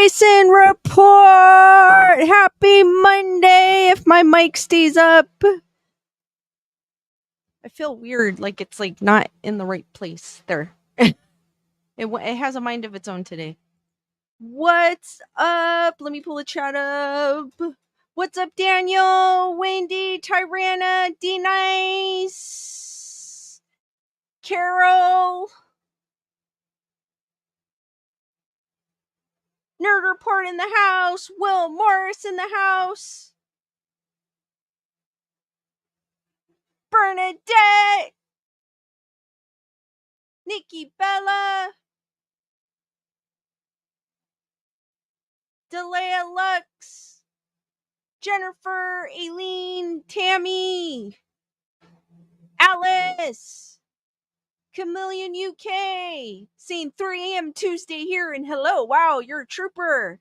Grayson Report! Happy Monday if my mic stays up. I feel weird, like it's like not in the right place. There. It has a mind of its own today. What's up? Let me pull the chat up. What's up, Daniel, Wendy, Tyrana, D-Nice, Carol, Nerd Report in the house, Will Morris in the house, Bernadette, Nikki Bella, Delia Lux, Jennifer, Aileen, Tammy, Alice, Chameleon UK, saying 3 a.m. Tuesday here, and hello, wow, you're a trooper.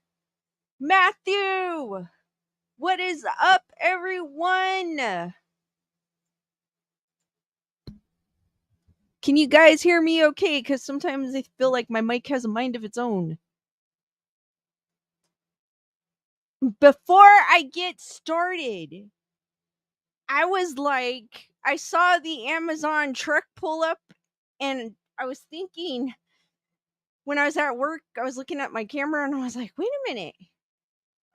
Matthew, what is up, everyone? Can you guys hear me okay? Because sometimes I feel like my mic has a mind of its own. Before I get started, I was like, I saw the Amazon truck pull up, and I was thinking, when I was at work, I was looking at my camera, and I was like, wait a minute.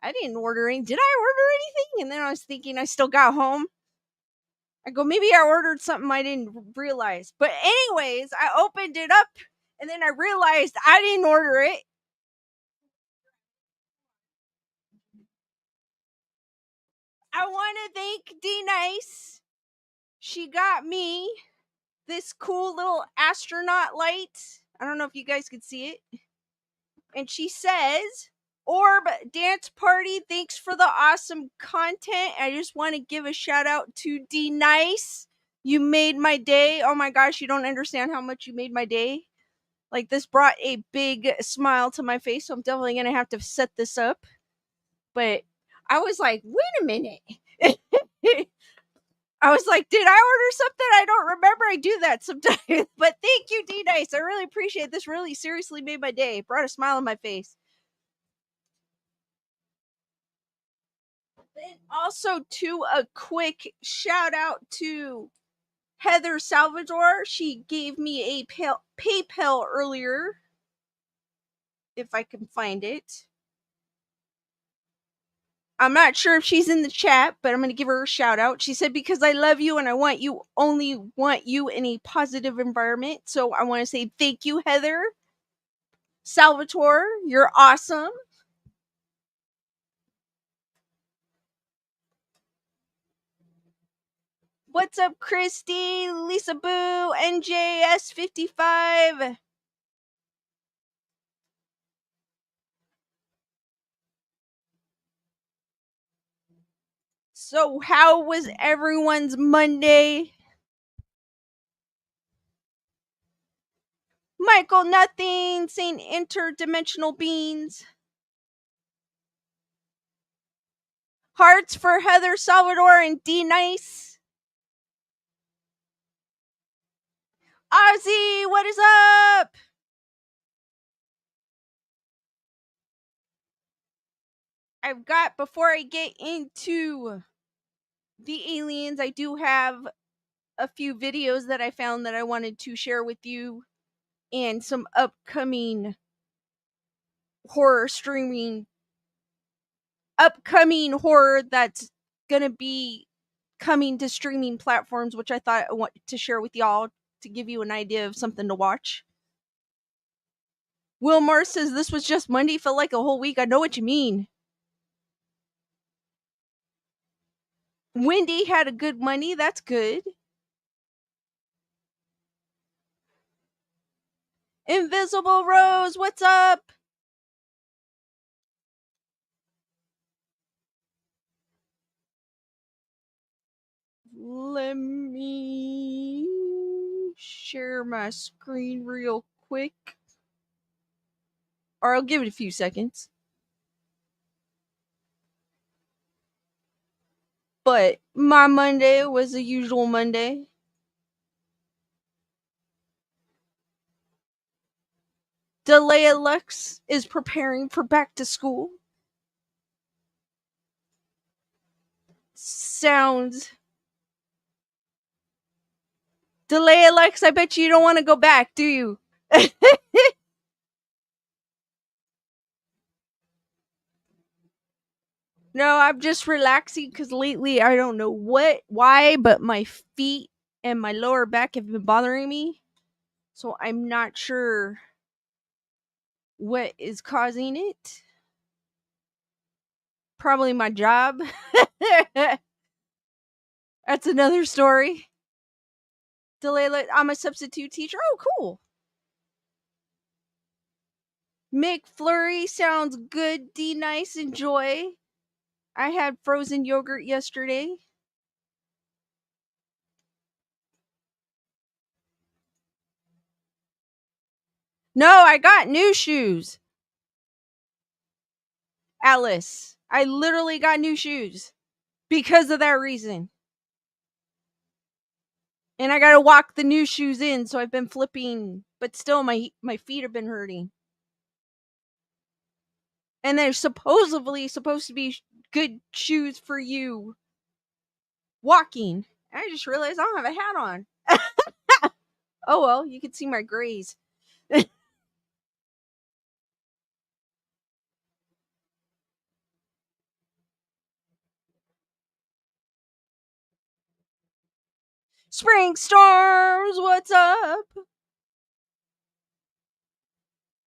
I didn't order any. Did I order anything? And then I was thinking, I still got home. I go, maybe I ordered something I didn't realize. But anyways, I opened it up, and then I realized I didn't order it. I want to thank D-Nice. She got me this cool little astronaut light. I don't know if you guys could see it. And she says, Orb Dance Party, thanks for the awesome content. I just want to give a shout out to D-Nice. You made my day. Oh my gosh, you don't understand how much you made my day. Like, this brought a big smile to my face, so I'm definitely going to have to set this up. But I was like, wait a minute. I was like, did I order something? I don't remember. I do that sometimes. But thank you, D-Nice. I really appreciate it. This really seriously made my day. Brought a smile on my face. And also, to a quick shout out to Heather Salvador. She gave me a PayPal earlier, if I can find it. I'm not sure if she's in the chat, but I'm going to give her a shout out. She said, because I love you and I want you in a positive environment. So I want to say thank you, Heather Salvatore. You're awesome. What's up, Christy, Lisa Boo, NJS55? So how was everyone's Monday? Michael Nothing saying interdimensional beings. Hearts for Heather Salvador and D-Nice. Ozzy, what is up? I've got, before I get into the aliens, I do have a few videos that I found that I wanted to share with you, and some upcoming horror that's gonna be coming to streaming platforms, which I thought I want to share with y'all to give you an idea of something to watch. Will Mars says this was just Monday, felt like a whole week. I know what you mean. Wendy had a good Monday. That's good. Invisible Rose, what's up? Let me share my screen real quick. Or I'll give it a few seconds. But my Monday was the usual Monday. Delayalux is preparing for back to school. Sounds. Delayalux, I bet you don't want to go back, do you? No, I'm just relaxing because lately I don't know why, but my feet and my lower back have been bothering me. So I'm not sure what is causing it. Probably my job. That's another story. I'm a substitute teacher. Oh, cool. McFlurry sounds good. D nice. Enjoy. I had frozen yogurt yesterday. No, I got new shoes. Alice, I literally got new shoes because of that reason. And I gotta walk the new shoes in, so I've been flipping, but still my feet have been hurting. And they're supposedly supposed to be good shoes for you walking. I just realized I don't have a hat on. Oh well, you can see my grays. Spring storms, what's up?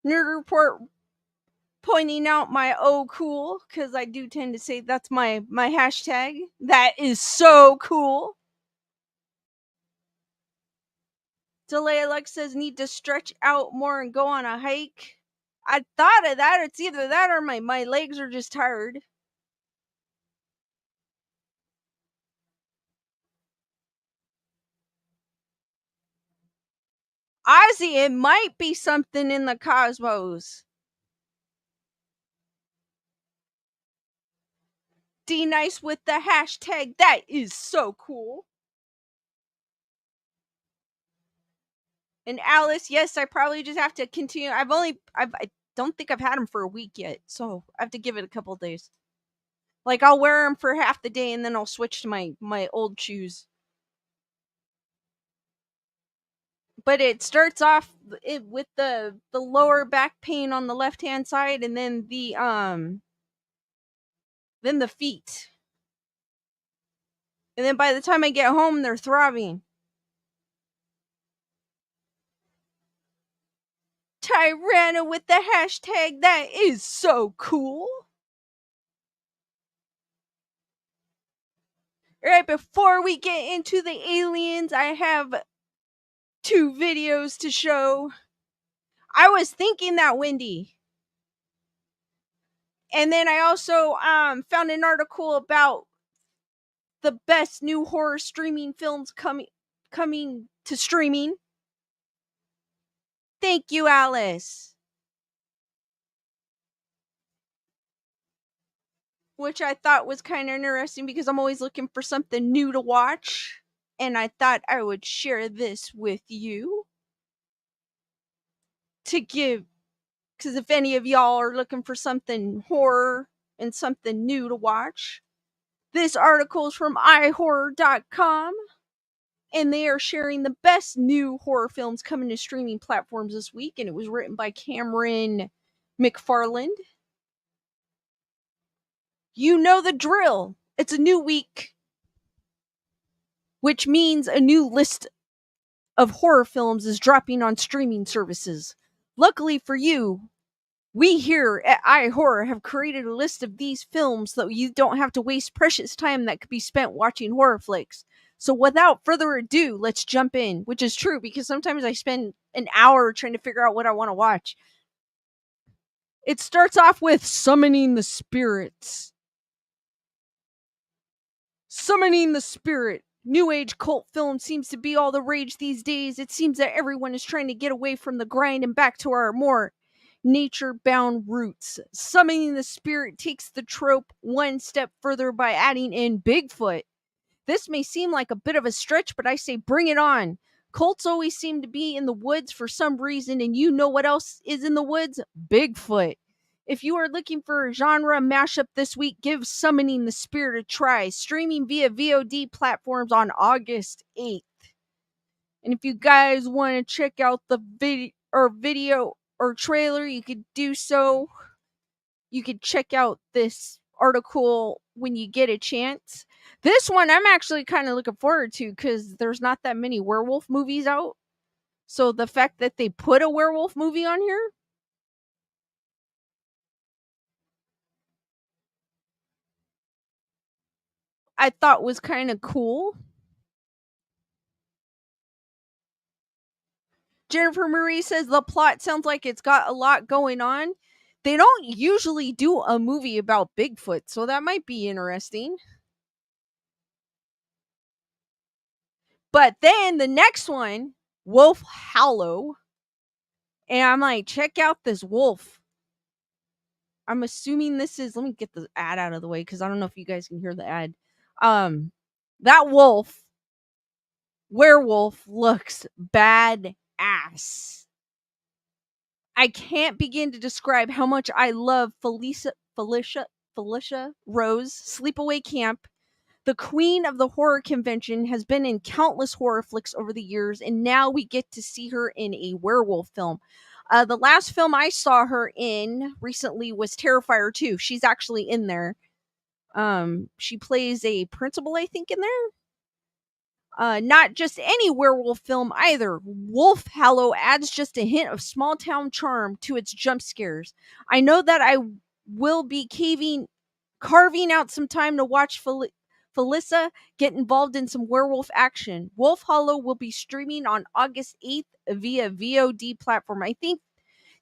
Nerd report pointing out my oh cool, because I do tend to say that's my hashtag. That is so cool. Delay Alex says need to stretch out more and go on a hike. I thought of that. It's either that or my legs are just tired. Ozzy, it might be something in the cosmos. D nice with the hashtag. That is so cool. And Alice, yes, I probably just have to continue. I don't think I've had them for a week yet, so I have to give it a couple days. Like I'll wear them for half the day and then I'll switch to my old shoes. But it starts off with the lower back pain on the left hand side, and then the feet, and then by the time I get home, they're throbbing. Tyranna with the hashtag. That is so cool. All right, before we get into the aliens, I have 2 videos to show. I was thinking that, Wendy. And then I also found an article about the best new horror streaming films coming to streaming. Thank you, Alice. Which I thought was kind of interesting because I'm always looking for something new to watch. And I thought I would share this with you to give, because if any of y'all are looking for something horror and something new to watch, this article is from ihorror.com, and they are sharing the best new horror films coming to streaming platforms this week, and it was written by Cameron McFarland. You know the drill. It's a new week, which means a new list of horror films is dropping on streaming services. Luckily for you, we here at iHorror have created a list of these films so you don't have to waste precious time that could be spent watching horror flicks. So without further ado, let's jump in, which is true because sometimes I spend an hour trying to figure out what I want to watch. It starts off with Summoning the Spirits. Summoning the Spirit. New age cult film seems to be all the rage these days. It seems that everyone is trying to get away from the grind and back to our more nature-bound roots. Summoning the Spirit takes the trope one step further by adding in Bigfoot. This may seem like a bit of a stretch, but I say bring it on. Cults always seem to be in the woods for some reason, and you know what else is in the woods? Bigfoot. If you are looking for a genre mashup this week, give Summoning the Spirit a try, streaming via VOD platforms on August 8th. And if you guys want to check out the video or trailer, you could do so. You could check out this article when you get a chance. This one I'm actually kind of looking forward to because there's not that many werewolf movies out. So the fact that they put a werewolf movie on here, I thought was kind of cool. Jennifer Marie says the plot sounds like it's got a lot going on. They don't usually do a movie about Bigfoot, so that might be interesting. But then the next one, Wolf Hollow. And I'm like, check out this wolf. I'm assuming this is, let me get the ad out of the way because I don't know if you guys can hear the ad. That werewolf looks bad ass. I can't begin to describe how much I love Felicia Rose, Sleepaway Camp. The queen of the horror convention has been in countless horror flicks over the years, and now we get to see her in a werewolf film. The last film I saw her in recently was Terrifier 2. She's actually in there. She plays a principal, I think, in there. Not just any werewolf film either. Wolf Hollow adds just a hint of small town charm to its jump scares. I know that I will be carving out some time to watch Felissa get involved in some werewolf action. Wolf Hollow will be streaming on August 8th via VOD platform. I think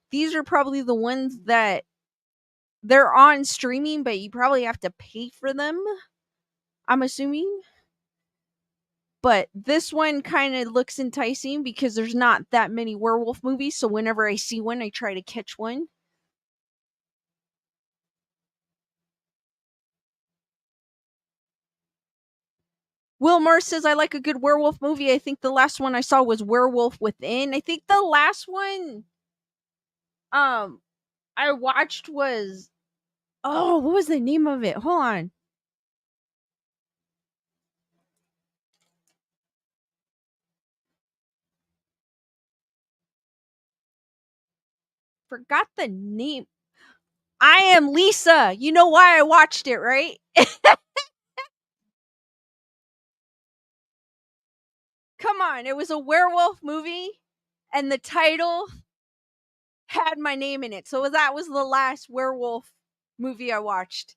these are probably the ones that they're on streaming, but you probably have to pay for them, I'm assuming. But this one kind of looks enticing because there's not that many werewolf movies. So whenever I see one, I try to catch one. Will Mars says, I like a good werewolf movie. I think the last one I saw was Werewolf Within. I think the last one I watched was, oh, what was the name of it? Hold on. Forgot the name. I Am Lisa. You know why I watched it, right? Come on, it was a werewolf movie, and the title had my name in it. So that was the last werewolf movie I watched.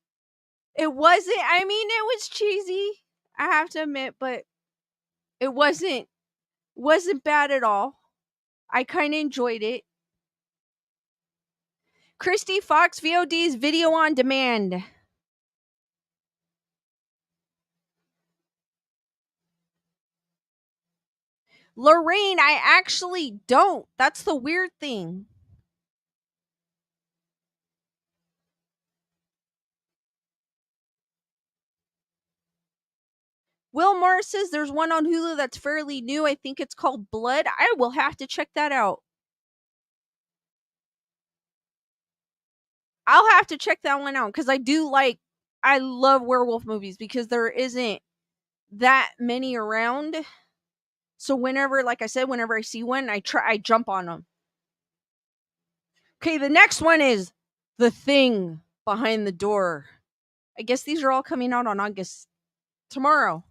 It wasn't, I mean, it was cheesy, I have to admit, but it wasn't bad at all. I kind of enjoyed it. Christy Fox VOD's video on demand. Lorraine, I actually don't. That's the weird thing. Will Morris says there's one on Hulu that's fairly new. I think it's called Blood. I will have to check that out. I'll have to check that one out because I love werewolf movies because there isn't that many around. So whenever, like I said, whenever I see one, I jump on them. Okay, the next one is The Thing Behind the Door. I guess these are all coming out on August tomorrow.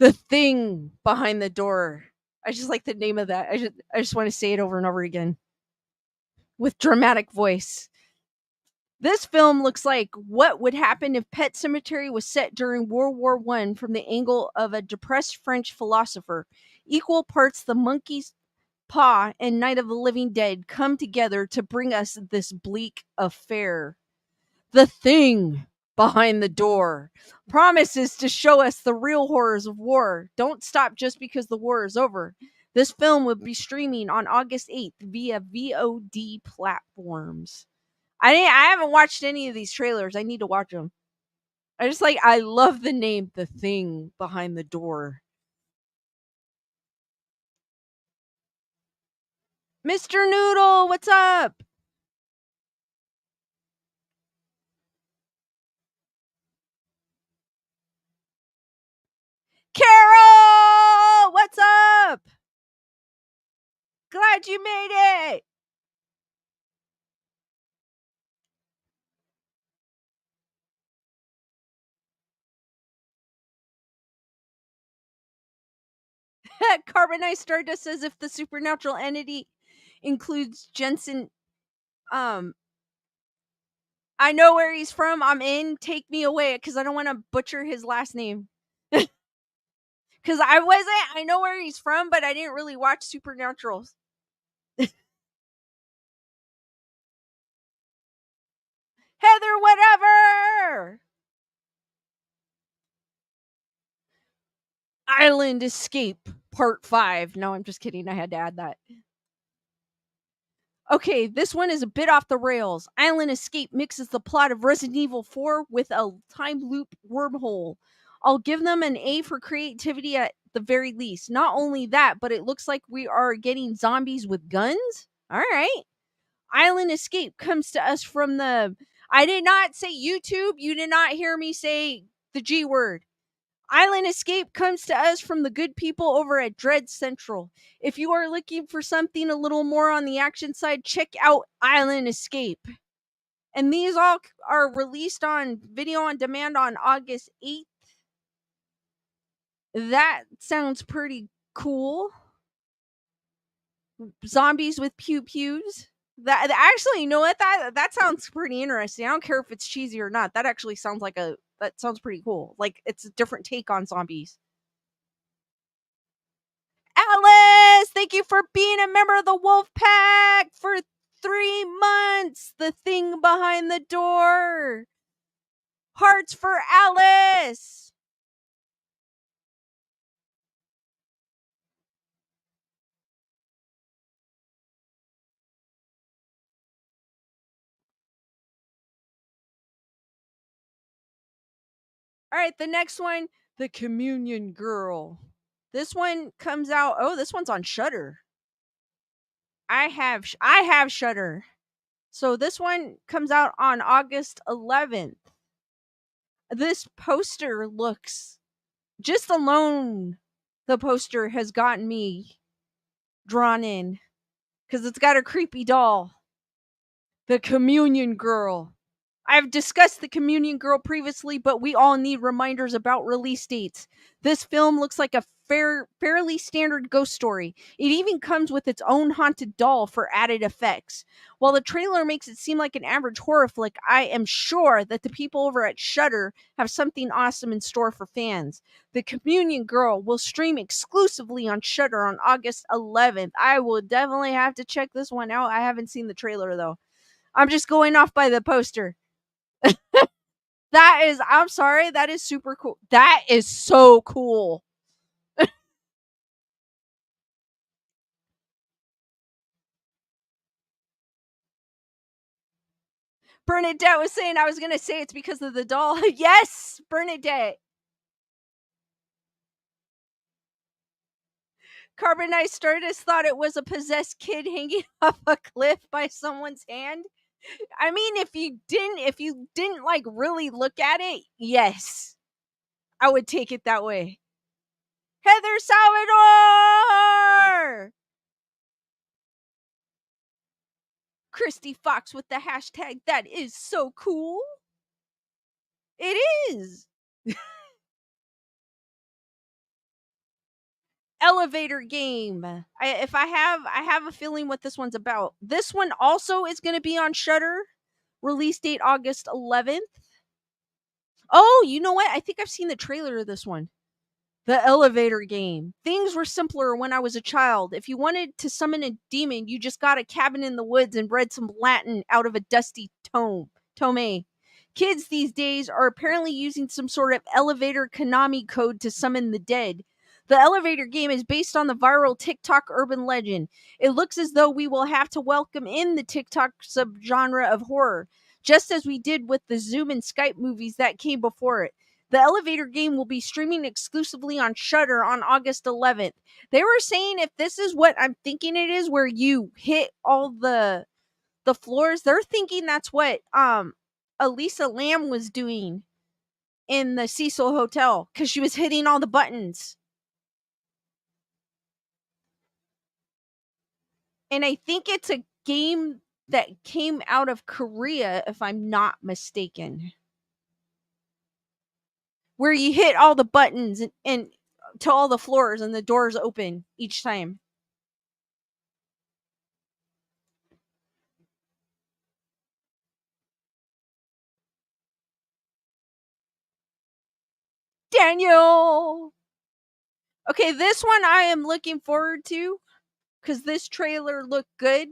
The Thing Behind the Door. I just like the name of that. I just want to say it over and over again with dramatic voice. This film looks like what would happen if Pet Sematary was set during World War I from the angle of a depressed French philosopher. Equal parts the monkey's paw and Night of the Living Dead come together to bring us this bleak affair. The Thing Behind the Door promises to show us the real horrors of war. Don't stop just because the war is over. This film will be streaming on August 8th via VOD platforms. I haven't watched any of these trailers. I need to watch them. I love the name The Thing Behind the Door. Mr. Noodle, what's up? Carol, what's up? Glad you made it. Carbonized Stardust says if the supernatural entity includes Jensen, I know where he's from. I'm in. Take me away because I don't want to butcher his last name. Because I know where he's from, but I didn't really watch Supernaturals. Heather, whatever. Island Escape Part 5. No, I'm just kidding. I had to add that. Okay, this one is a bit off the rails. Island Escape mixes the plot of Resident Evil 4 with a time loop wormhole. I'll give them an A for creativity at the very least. Not only that, but it looks like we are getting zombies with guns. All right. Island Escape comes to us from the. I did not say YouTube. You did not hear me say the G word. Island Escape comes to us from the good people over at Dread Central. If you are looking for something a little more on the action side, check out Island Escape. And these all are released on video on demand on August 8th. That sounds pretty cool. Zombies with pew pews. That actually, you know what? That sounds pretty interesting. I don't care if it's cheesy or not. That actually sounds like that sounds pretty cool. Like it's a different take on zombies. Alice, thank you for being a member of the Wolf Pack for 3 months. The thing behind the door. Hearts for Alice. All right, the next one, The Communion Girl. This one comes out. Oh, this one's on Shudder. I have Shudder. So this one comes out on August 11th. This poster looks just alone. The poster has gotten me drawn in because it's got a creepy doll. The Communion Girl. I've discussed The Communion Girl previously, but we all need reminders about release dates. This film looks like a fairly standard ghost story. It even comes with its own haunted doll for added effects. While the trailer makes it seem like an average horror flick, I am sure that the people over at Shudder have something awesome in store for fans. The Communion Girl will stream exclusively on Shudder on August 11th. I will definitely have to check this one out. I haven't seen the trailer though. I'm just going off by the poster. I'm sorry, that is super cool. That is so cool. Bernadette was saying I was going to say it's because of the doll. Yes, Bernadette. Carbonized Stardust thought it was a possessed kid hanging off a cliff by someone's hand. I mean, if you didn't like really look at it, yes, I would take it that way. Heather Salvador! Christy Fox with the hashtag, that is so cool. It is. Elevator game. I have a feeling what this one's about. This one also is going to be on Shudder. Release date August 11th. Oh, you know what? I think I've seen the trailer of this one. The elevator game. Things were simpler when I was a child. If you wanted to summon a demon, you just got a cabin in the woods and read some Latin out of a dusty tome. Kids these days are apparently using some sort of elevator Konami code to summon the dead. The elevator game is based on the viral TikTok urban legend. It looks as though we will have to welcome in the TikTok subgenre of horror, just as we did with the Zoom and Skype movies that came before it. The elevator game will be streaming exclusively on Shudder on August 11th. They were saying if this is what I'm thinking it is, where you hit all the floors, they're thinking that's what Elisa Lamb was doing in the Cecil Hotel, because she was hitting all the buttons. And I think it's a game that came out of Korea, if I'm not mistaken, where you hit all the buttons and to all the floors and the doors open each time. Daniel! Okay, this one I am looking forward to because this trailer looked good.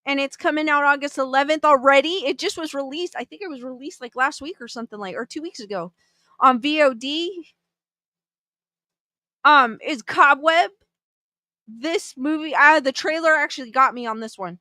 And it's coming out August 11th already. It just was released. I think it was released like last week or something, like, or 2 weeks ago on VOD. Is Cobweb. This movie, the trailer actually got me on this one.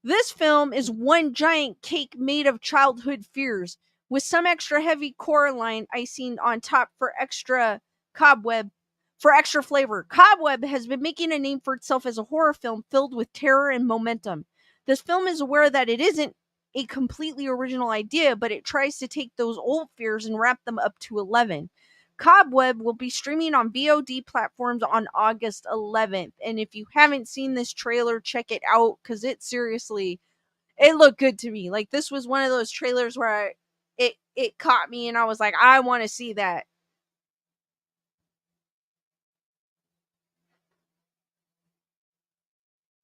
This film is one giant cake made of childhood fears, with some extra heavy Coraline icing on top for extra cobweb, for extra flavor. Cobweb has been making a name for itself as a horror film filled with terror and momentum. This film is aware that it isn't a completely original idea, but it tries to take those old fears and wrap them up to 11. Cobweb will be streaming on VOD platforms on August 11th. And if you haven't seen this trailer, check it out, because it seriously, it looked good to me. Like, this was one of those trailers where it caught me and I was like, I want to see that.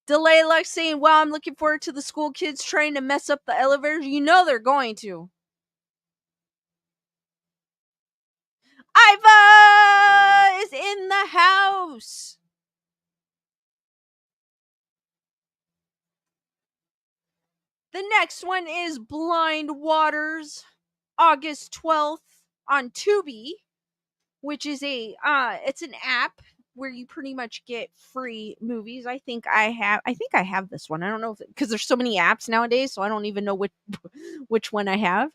Delay like saying, well, I'm looking forward to the school kids trying to mess up the elevators. You know they're going to. Iva is in the house. The next one is Blind Waters, August 12th on Tubi, which is it's an app where you pretty much get free movies. I think I have this one. I don't know if, because there's so many apps nowadays, so I don't even know which one I have.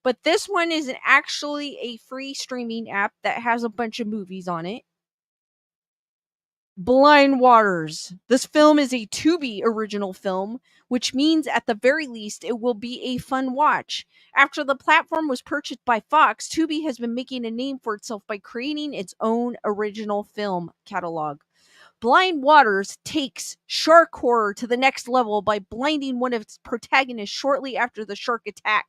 But this one is actually a free streaming app that has a bunch of movies on it. Blind Waters. This film is a Tubi original film, which means at the very least it will be a fun watch. After the platform was purchased by Fox, Tubi has been making a name for itself by creating its own original film catalog. Blind Waters takes shark horror to the next level by blinding one of its protagonists shortly after the shark attack,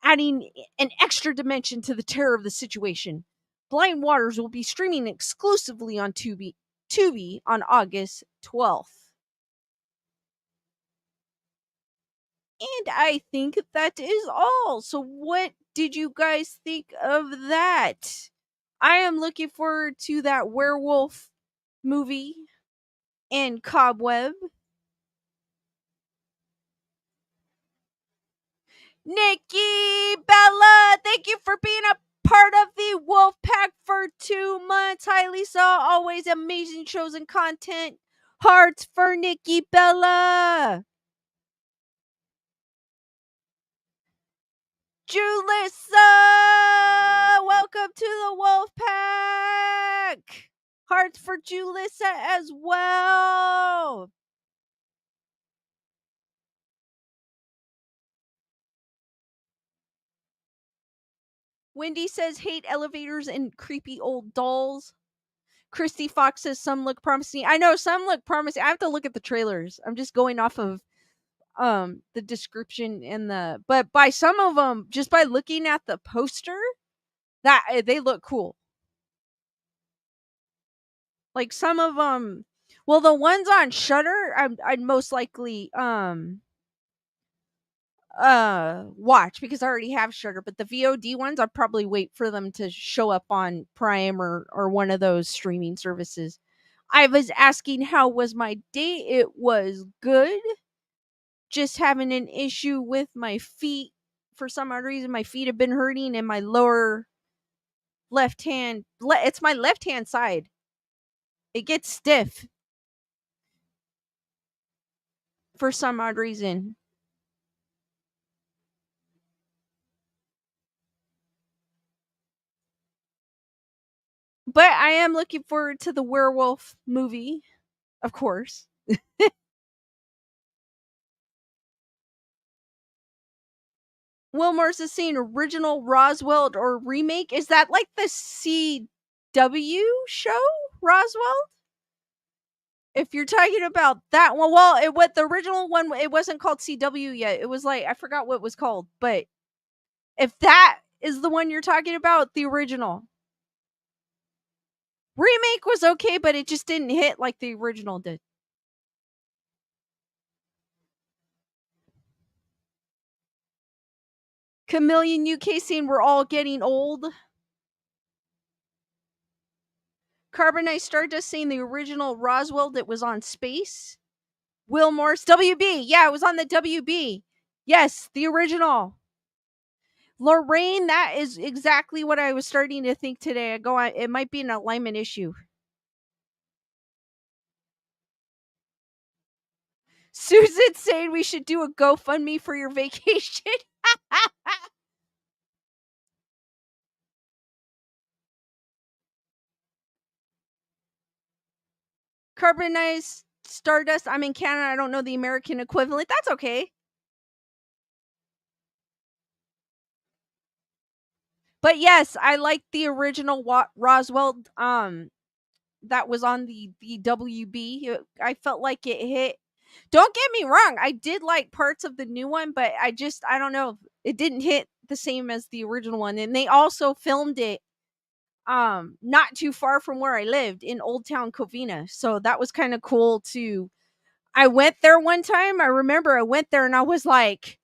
adding an extra dimension to the terror of the situation. Blind Waters will be streaming exclusively on Tubi on August 12th. And I think that is all. So what did you guys think of that? I am looking forward to that werewolf movie and Cobweb. Nikki Bella, thank you for being a part of the Wolf Pack for 2 months. Hi, Lisa. Always amazing shows and content. Hearts for Nikki Bella. Julissa, welcome to the Wolf Pack. Hearts for Julissa as well. Wendy says hate elevators and creepy old dolls. Christy Fox says some look promising. I know some look promising. I have to look at the trailers. I'm just going off of the description and but by some of them, just by looking at the poster, that they look cool. Like some of them, well, the ones on Shudder, I'd most likely watch because I already have Shudder, but the VOD ones I'd probably wait for them to show up on Prime or one of those streaming services. I was asking how was my day. It was good. Just having an issue with my feet. For some odd reason, my feet have been hurting and my lower left hand, it's my left hand side. It gets stiff for some odd reason. But I am looking forward to the werewolf movie, of course. Wilmar's is saying original Roswell or remake. Is that like the CW show Roswell? If you're talking about that one, well, what the original one, it wasn't called CW yet. It was like I forgot what it was called, but if that is the one you're talking about, the original remake was okay, but it just didn't hit like the original did. Chameleon UK saying we're all getting old. Carbonite Stardust saying the original Roswell that was on space. Will Morris WB. Yeah, it was on the WB. Yes, the original. Lorraine, that is exactly what I was starting to think today. I go on, it might be an alignment issue. Susan saying we should do a GoFundMe for your vacation. Carbonized Stardust. I'm in Canada. I don't know the American equivalent. That's okay. But yes, I like the original Roswell. That was on the WB. I felt like it hit. Don't get me wrong. I did like parts of the new one, but I don't know. It didn't hit the same as the original one. And they also filmed it not too far from where I lived in Old Town Covina. So that was kind of cool too. I went there one time. I remember I went there and I was like,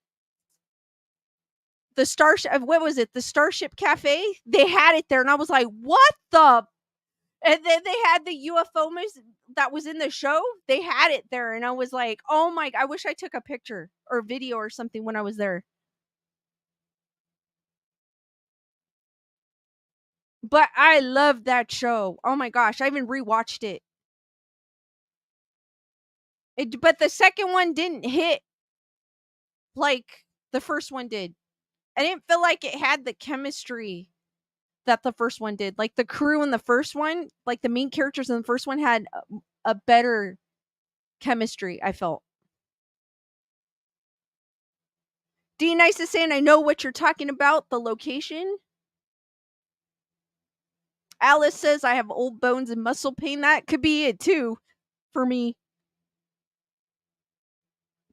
the Starship, what was it? The Starship Cafe? They had it there and I was like, what the? And then they had the UFO that was in the show. They had it there and I was like, oh my, I wish I took a picture or video or something when I was there. But I loved that show. Oh my gosh, I even rewatched it. But the second one didn't hit like the first one did. I didn't feel like it had the chemistry that the first one did. Like the crew in the first one, like the main characters in the first one had a better chemistry, I felt. D Nice is saying I know what you're talking about, the location. Alice says I have old bones and muscle pain. That could be it too for me.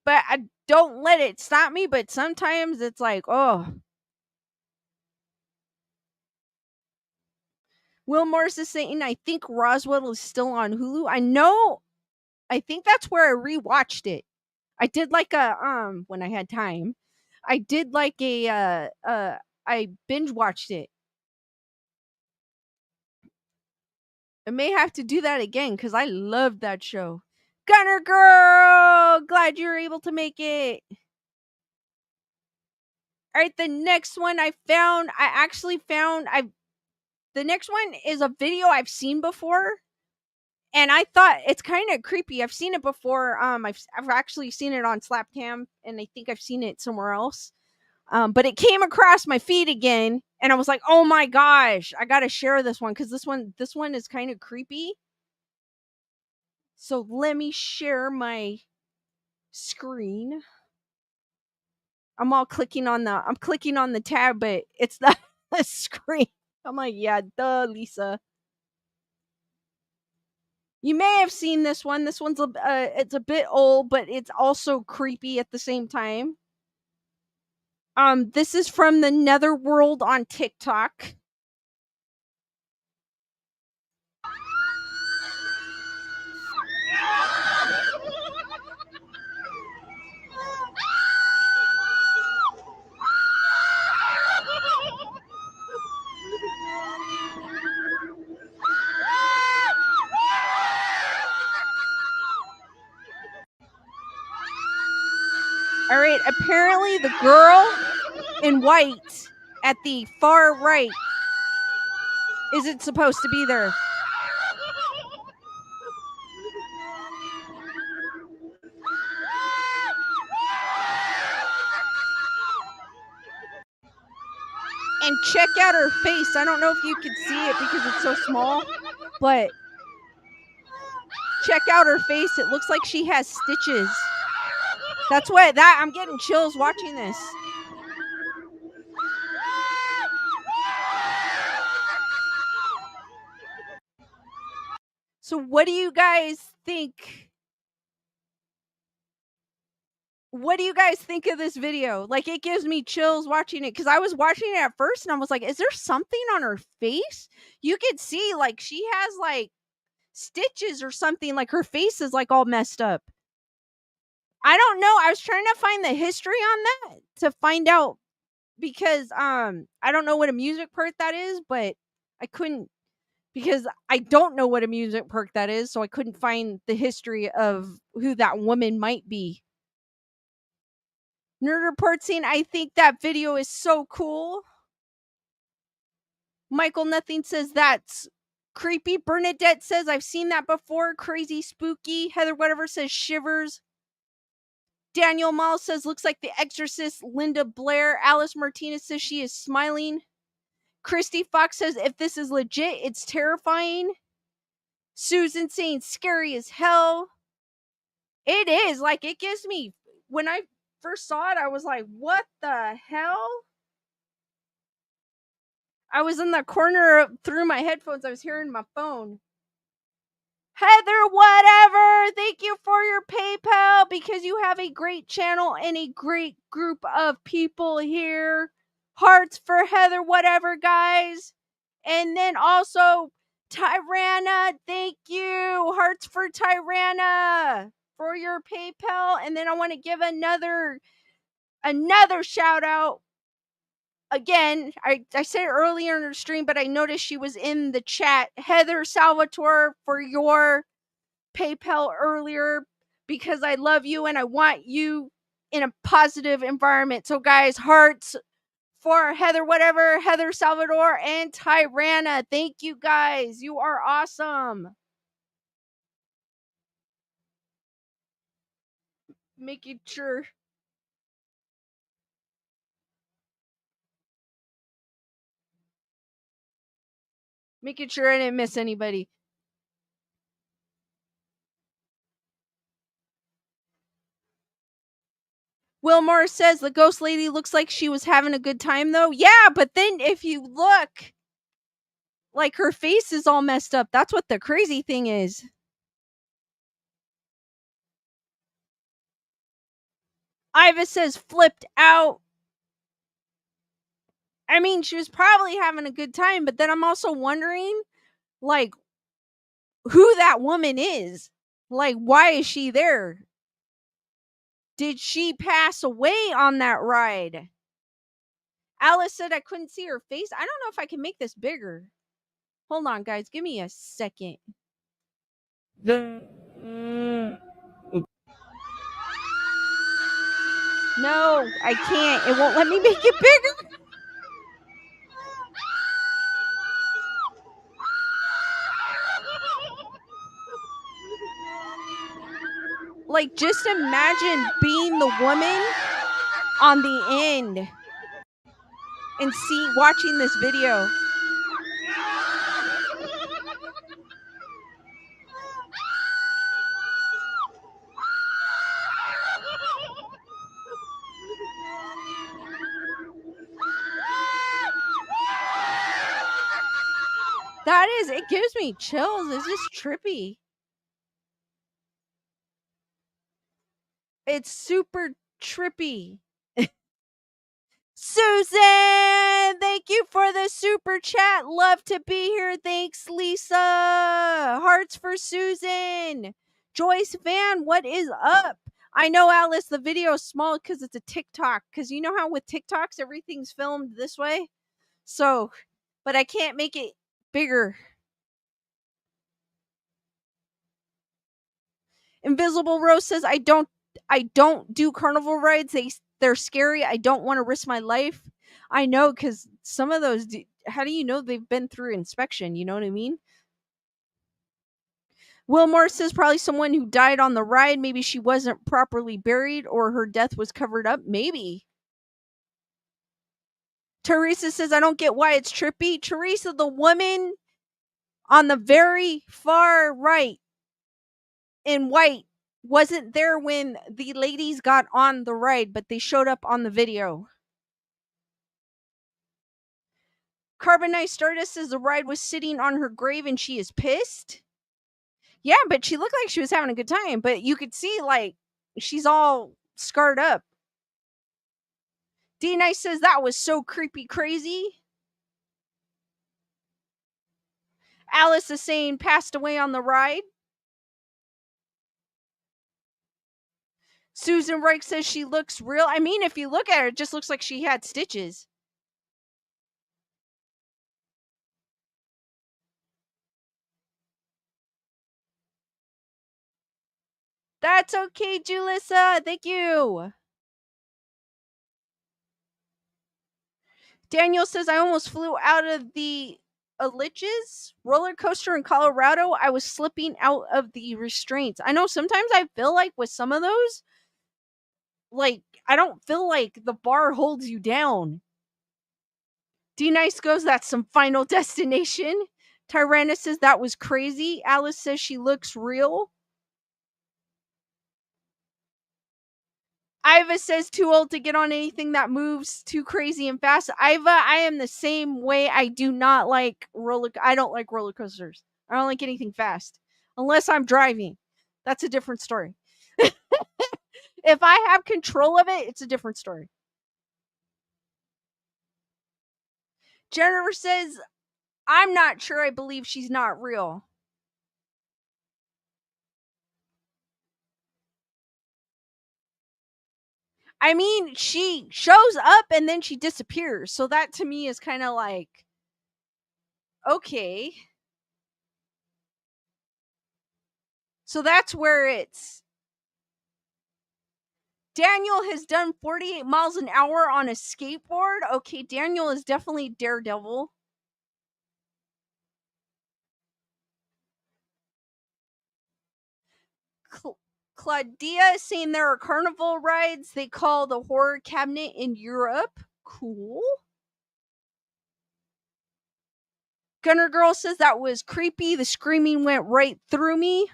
But I don't let it stop me, but sometimes it's like, oh. Will Morris is saying I think Roswell is still on Hulu. I think that's where I rewatched it. I did like a when I had time. I did like I binge watched it. I may have to do that again because I loved that show. Gunner Girl, glad you were able to make it. All right, the next one I the next one is a video I've seen before, and I thought it's kind of creepy. I've seen it before. I've actually seen it on Slapcam, and I think I've seen it somewhere else. But it came across my feed again, and I was like, "Oh my gosh, I gotta share this one because this one is kind of creepy." So let me share my screen. I'm clicking on the tab, but it's not the screen. I'm like, yeah, duh, Lisa. You may have seen this one. This one's it's a bit old, but it's also creepy at the same time. This is from the Netherworld on TikTok. All right, apparently the girl in white at the far right isn't supposed to be there. And check out her face. I don't know if you could see it because it's so small, but check out her face. It looks like she has stitches. That's what I'm getting chills watching this. So what do you guys think? What do you guys think of this video? Like, it gives me chills watching it because I was watching it at first and I was like, is there something on her face? You could see like she has like stitches or something, like her face is like all messed up. I don't know. I was trying to find the history on that to find out because I don't know what a music perk that is, but I couldn't because I don't know what a music perk that is, so I couldn't find the history of who that woman might be. Nerd Report scene, I think that video is so cool. Michael Nothing says that's creepy. Bernadette says I've seen that before. Crazy spooky. Heather Whatever says shivers. Daniel Mall says looks like The Exorcist. Linda Blair. Alice Martinez says she is smiling. Christy Fox says if this is legit, it's terrifying. Susan saying scary as hell. It is. Like, it gives me, when I first saw it, I was like, what the hell? I was in the corner through my headphones. I was hearing my phone. Heather Whatever, thank you for your PayPal because you have a great channel and a great group of people here. Hearts for Heather Whatever, guys. And then also Tyranna, thank you. Hearts for Tyranna for your PayPal. And then I want to give another shout out. Again, I said it earlier in the stream, but I noticed she was in the chat. Heather Salvatore, for your PayPal earlier, because I love you and I want you in a positive environment. So guys, hearts for Heather Whatever, Heather Salvatore, and Tyranna. Thank you guys. You are awesome. Making sure I didn't miss anybody. Wilmore says the ghost lady looks like she was having a good time though. Yeah, but then if you look, like, her face is all messed up. That's what the crazy thing is. Iva says flipped out. I mean, she was probably having a good time, but then I'm also wondering, like, who that woman is. Like, why is she there? Did she pass away on that ride? Alice said I couldn't see her face. I don't know if I can make this bigger. Hold on, guys. Give me a second. No, I can't. It won't let me make it bigger. Like, just imagine being the woman on the end and watching this video. It gives me chills. It's just trippy. It's super trippy. Susan, thank you for the super chat. Love to be here. Thanks, Lisa. Hearts for Susan. Joyce Van, what is up? I know, Alice, the video is small because it's a TikTok. Because you know how with TikToks, everything's filmed this way? So, but I can't make it bigger. Invisible Rose says, I don't do carnival rides. They're scary. I don't want to risk my life. I know, because some of those, how do you know they've been through inspection? You know what I mean? Wilmore says probably someone who died on the ride. Maybe she wasn't properly buried or her death was covered up. Maybe. Teresa says, I don't get why it's trippy. Teresa, the woman on the very far right in white wasn't there when the ladies got on the ride, but they showed up on the video. Carbonized Stardust says the ride was sitting on her grave and she is pissed. Yeah, but she looked like she was having a good time, but you could see, like, she's all scarred up. D-Nice says that was so creepy crazy. Alice is saying passed away on the ride. Susan Reich says she looks real. I mean, if you look at her, it just looks like she had stitches. That's okay, Julissa. Thank you. Daniel says, I almost flew out of the Aliches roller coaster in Colorado. I was slipping out of the restraints. I know sometimes I feel like with some of those, like, I don't feel like the bar holds you down. D-Nice goes, that's some Final Destination. Tyrannus says, that was crazy. Alice says she looks real. Iva says too old to get on anything that moves too crazy and fast. Iva, I am the same way. I don't like roller coasters. I don't like anything fast. Unless I'm driving. That's a different story. If I have control of it, it's a different story. Jennifer says, I'm not sure I believe she's not real. I mean, she shows up and then she disappears. So that to me is kind of like, okay. So that's where it's. Daniel has done 48 miles an hour on a skateboard. Okay, Daniel is definitely Daredevil. Claudia is saying there are carnival rides they call the horror cabinet in Europe. Cool. Gunner Girl says that was creepy. The screaming went right through me.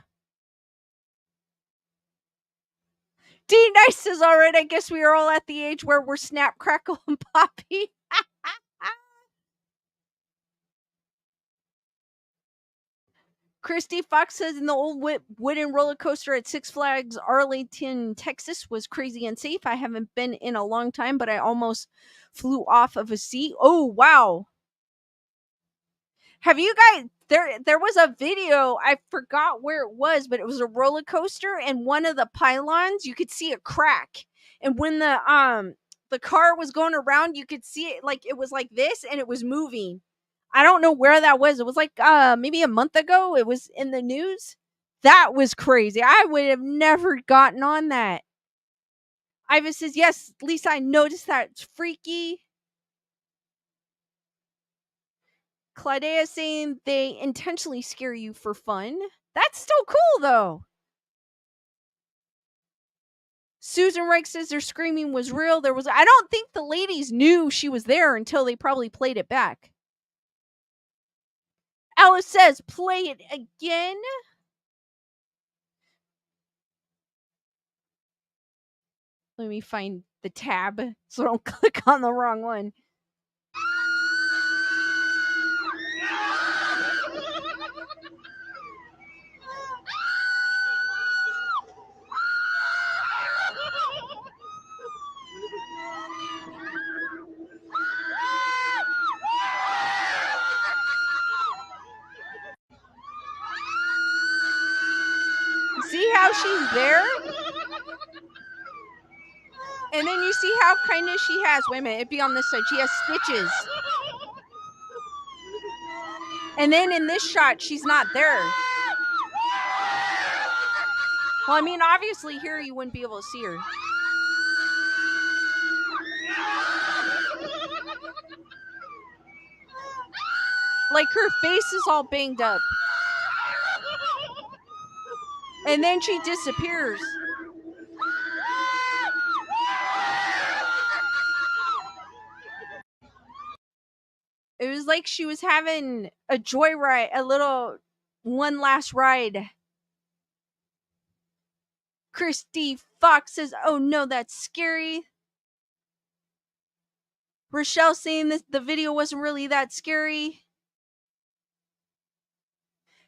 D-Nice says, all right, I guess we are all at the age where we're snap, crackle, and poppy. Christy Fox says in the old wooden roller coaster at Six Flags Arlington, Texas was crazy and safe. I haven't been in a long time, but I almost flew off of a seat. Oh, wow. Have you guys there was a video, I forgot where it was, but it was a roller coaster and one of the pylons, you could see a crack. And when the car was going around, you could see it like it was like this and it was moving. I don't know where that was. It was like maybe a month ago. It was in the news. That was crazy. I would have never gotten on that. Ivan says, yes, Lisa, I noticed that. It's freaky. Claudia saying they intentionally scare you for fun. That's still cool, though. Susan Reich says their screaming was real. I don't think the ladies knew she was there until they probably played it back. Alice says, play it again. Let me find the tab so I don't click on the wrong one. See how she's there? And then you see how kind of she has. Wait a minute, it'd be on this side. She has stitches. And then in this shot, she's not there. Well, I mean, obviously here you wouldn't be able to see her. Like her face is all banged up. And then she disappears. like she was having a joyride, a little one last ride. Christy Fox says, "Oh no, that's scary." Rochelle saying this the video wasn't really that scary.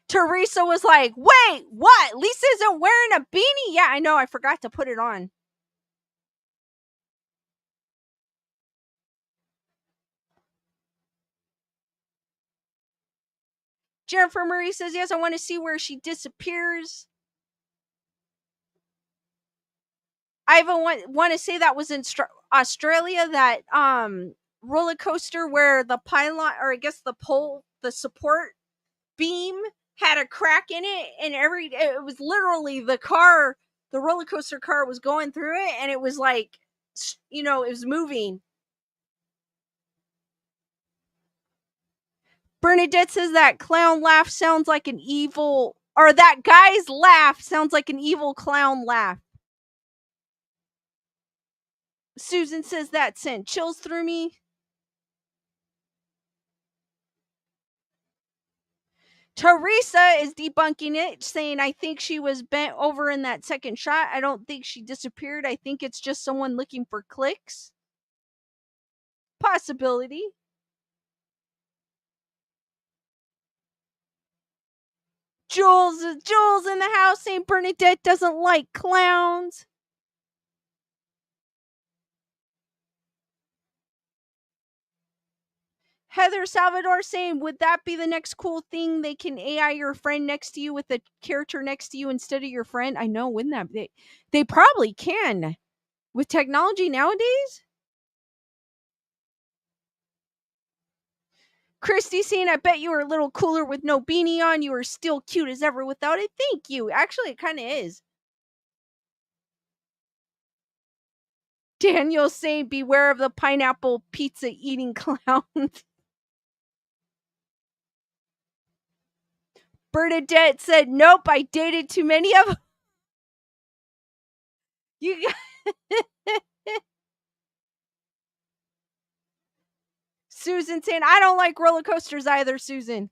Teresa was like, "Wait, what? Lisa isn't wearing a beanie?" Yeah, I know. I forgot to put it on. Jennifer Marie says, "Yes, I want to see where she disappears." I even want to say that was in Australia, that roller coaster where the pylon, or I guess the pole, the support beam had a crack in it, and it was literally the roller coaster car was going through it, and it was like, it was moving. Bernadette says that clown laugh sounds like an evil, or that guy's laugh sounds like an evil clown laugh. Susan says that sent chills through me. Teresa is debunking it, saying, "I think she was bent over in that second shot. I don't think she disappeared. I think it's just someone looking for clicks." Possibility. Jules in the house saying Bernadette doesn't like clowns. Heather Salvador saying, "Would that be the next cool thing? They can AI your friend next to you with a character next to you instead of your friend." I know, wouldn't that they probably can with technology nowadays. Christy saying, "I bet you were a little cooler with no beanie on. You were still cute as ever without it." Thank you. Actually, it kind of is. Daniel saying, "Beware of the pineapple pizza eating clowns." Bernadette said, "Nope, I dated too many of them." You got Susan saying, "I don't like roller coasters either, Susan."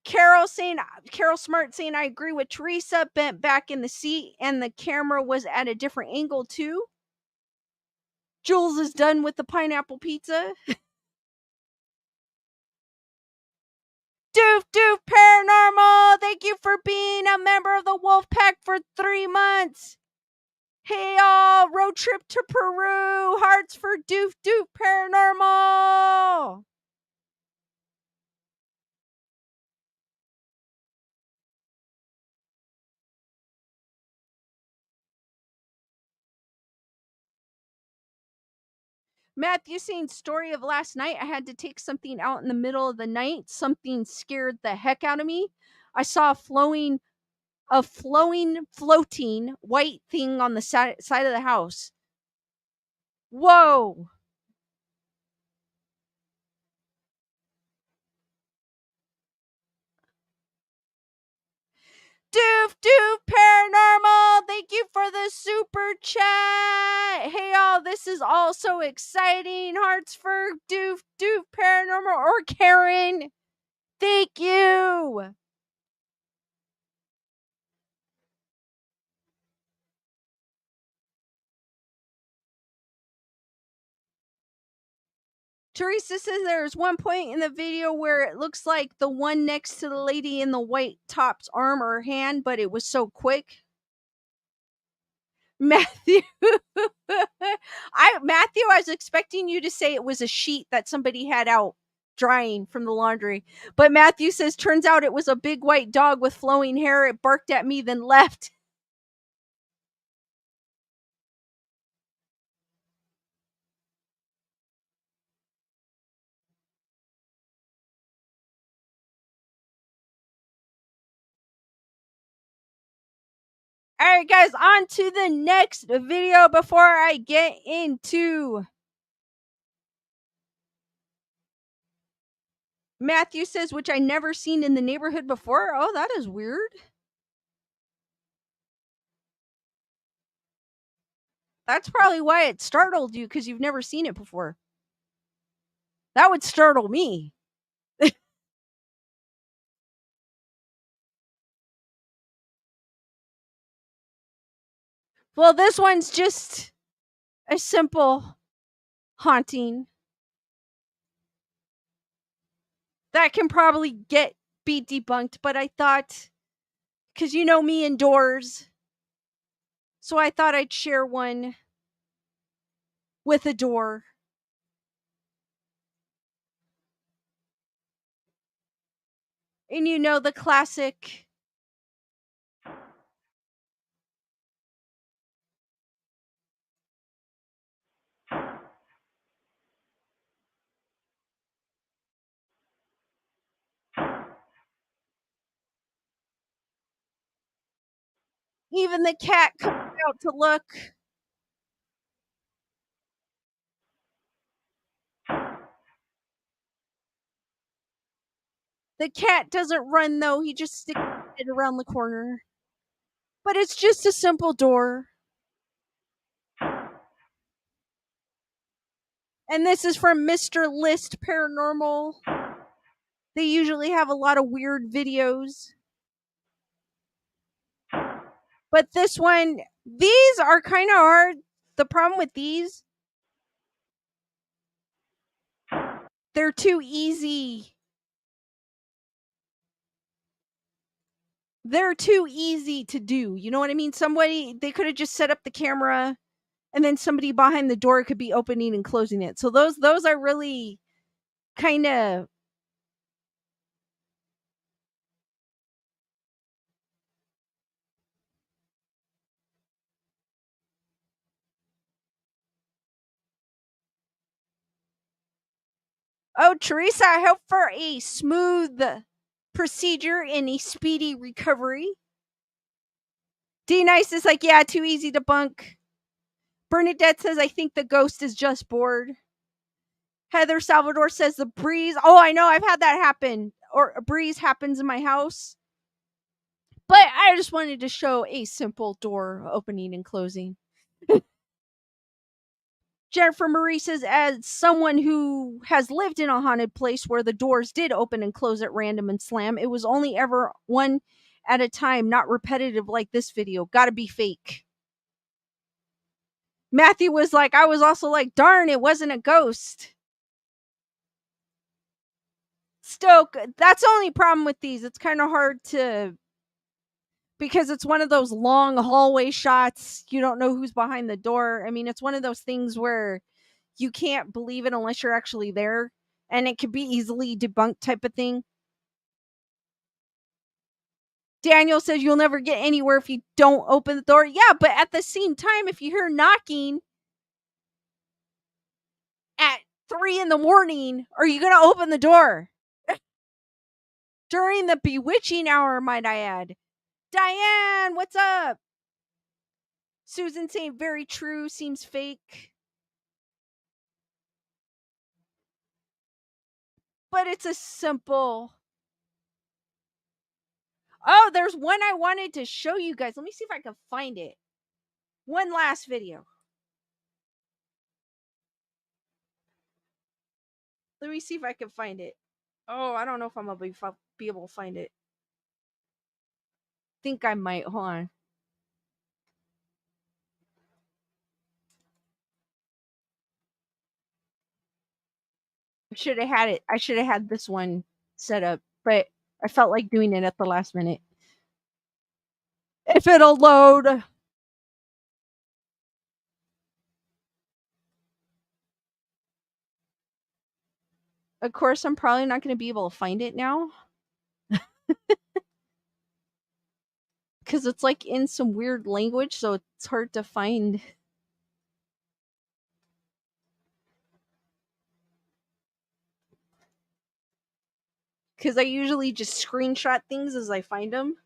Carol Smart saying, "I agree with Teresa, bent back in the seat and the camera was at a different angle too." Jules is done with the pineapple pizza. Doof Doof Paranormal, thank you for being a member of the Wolf Pack for 3 months. Hey y'all, road trip to Peru. Hearts for Doof Doof Paranormal. Matthew saying, "Story of last night. I had to take something out in the middle of the night. Something scared the heck out of me. I saw a floating white thing on the side of the house. Whoa." Doof Doof Paranormal, thank you for the super chat. Hey y'all, this is all so exciting. Hearts for Doof Doof Paranormal or Karen. Thank you. Teresa says there's one point in the video where it looks like the one next to the lady in the white top's arm or hand, but it was so quick. Matthew, I was expecting you to say it was a sheet that somebody had out drying from the laundry. But Matthew says, "Turns out it was a big white dog with flowing hair. It barked at me, then left." All right, guys, on to the next video before I get into. Matthew says, "Which I never seen in the neighborhood before." Oh, that is weird. That's probably why it startled you, because you've never seen it before. That would startle me. Well, this one's just a simple haunting that can probably be debunked, but I thought, because you know me indoors, so I thought I'd share one with a door. And you know the classic, even the cat comes out to look. The cat doesn't run though, he just sticks his head around the corner. But it's just a simple door. And this is from Mr. List Paranormal. They usually have a lot of weird videos. But this one, these are kind of hard. The problem with these, they're too easy. They're too easy to do. You know what I mean? Somebody, they could have just set up the camera and then somebody behind the door could be opening and closing it. So those are really kind of, oh, Teresa, I hope for a smooth procedure and a speedy recovery. D Nice is like, yeah, too easy to bunk. Bernadette says, I think the ghost is just bored. Heather Salvador says the breeze. Oh, I know, I've had that happen. Or a breeze happens in my house. But I just wanted to show a simple door opening and closing. Jennifer Marie says, as someone who has lived in a haunted place where the doors did open and close at random and slam, it was only ever one at a time, not repetitive like this video. Gotta be fake. Matthew was like, I was also like, darn, it wasn't a ghost. Stoke, that's the only problem with these. It's kind of hard to, because it's one of those long hallway shots. You don't know who's behind the door. I mean, it's one of those things where you can't believe it unless you're actually there, and it could be easily debunked type of thing. Daniel says you'll never get anywhere if you don't open the door. Yeah, but at the same time, if you hear knocking at 3 a.m, are you going to open the door? During the bewitching hour, might I add. Diane, what's up? Susan saying very true, seems fake. But it's a simple. Oh, there's one I wanted to show you guys. Let me see if I can find it. One last video. Let me see if I can find it. Oh, I don't know if I'm going to be able to find it. Think I might. Hold on. I should have had it. I should have had this one set up, but I felt like doing it at the last minute. If it'll load. Of course, I'm probably not going to be able to find it now. Because it's like in some weird language, so it's hard to find. Because I usually just screenshot things as I find them.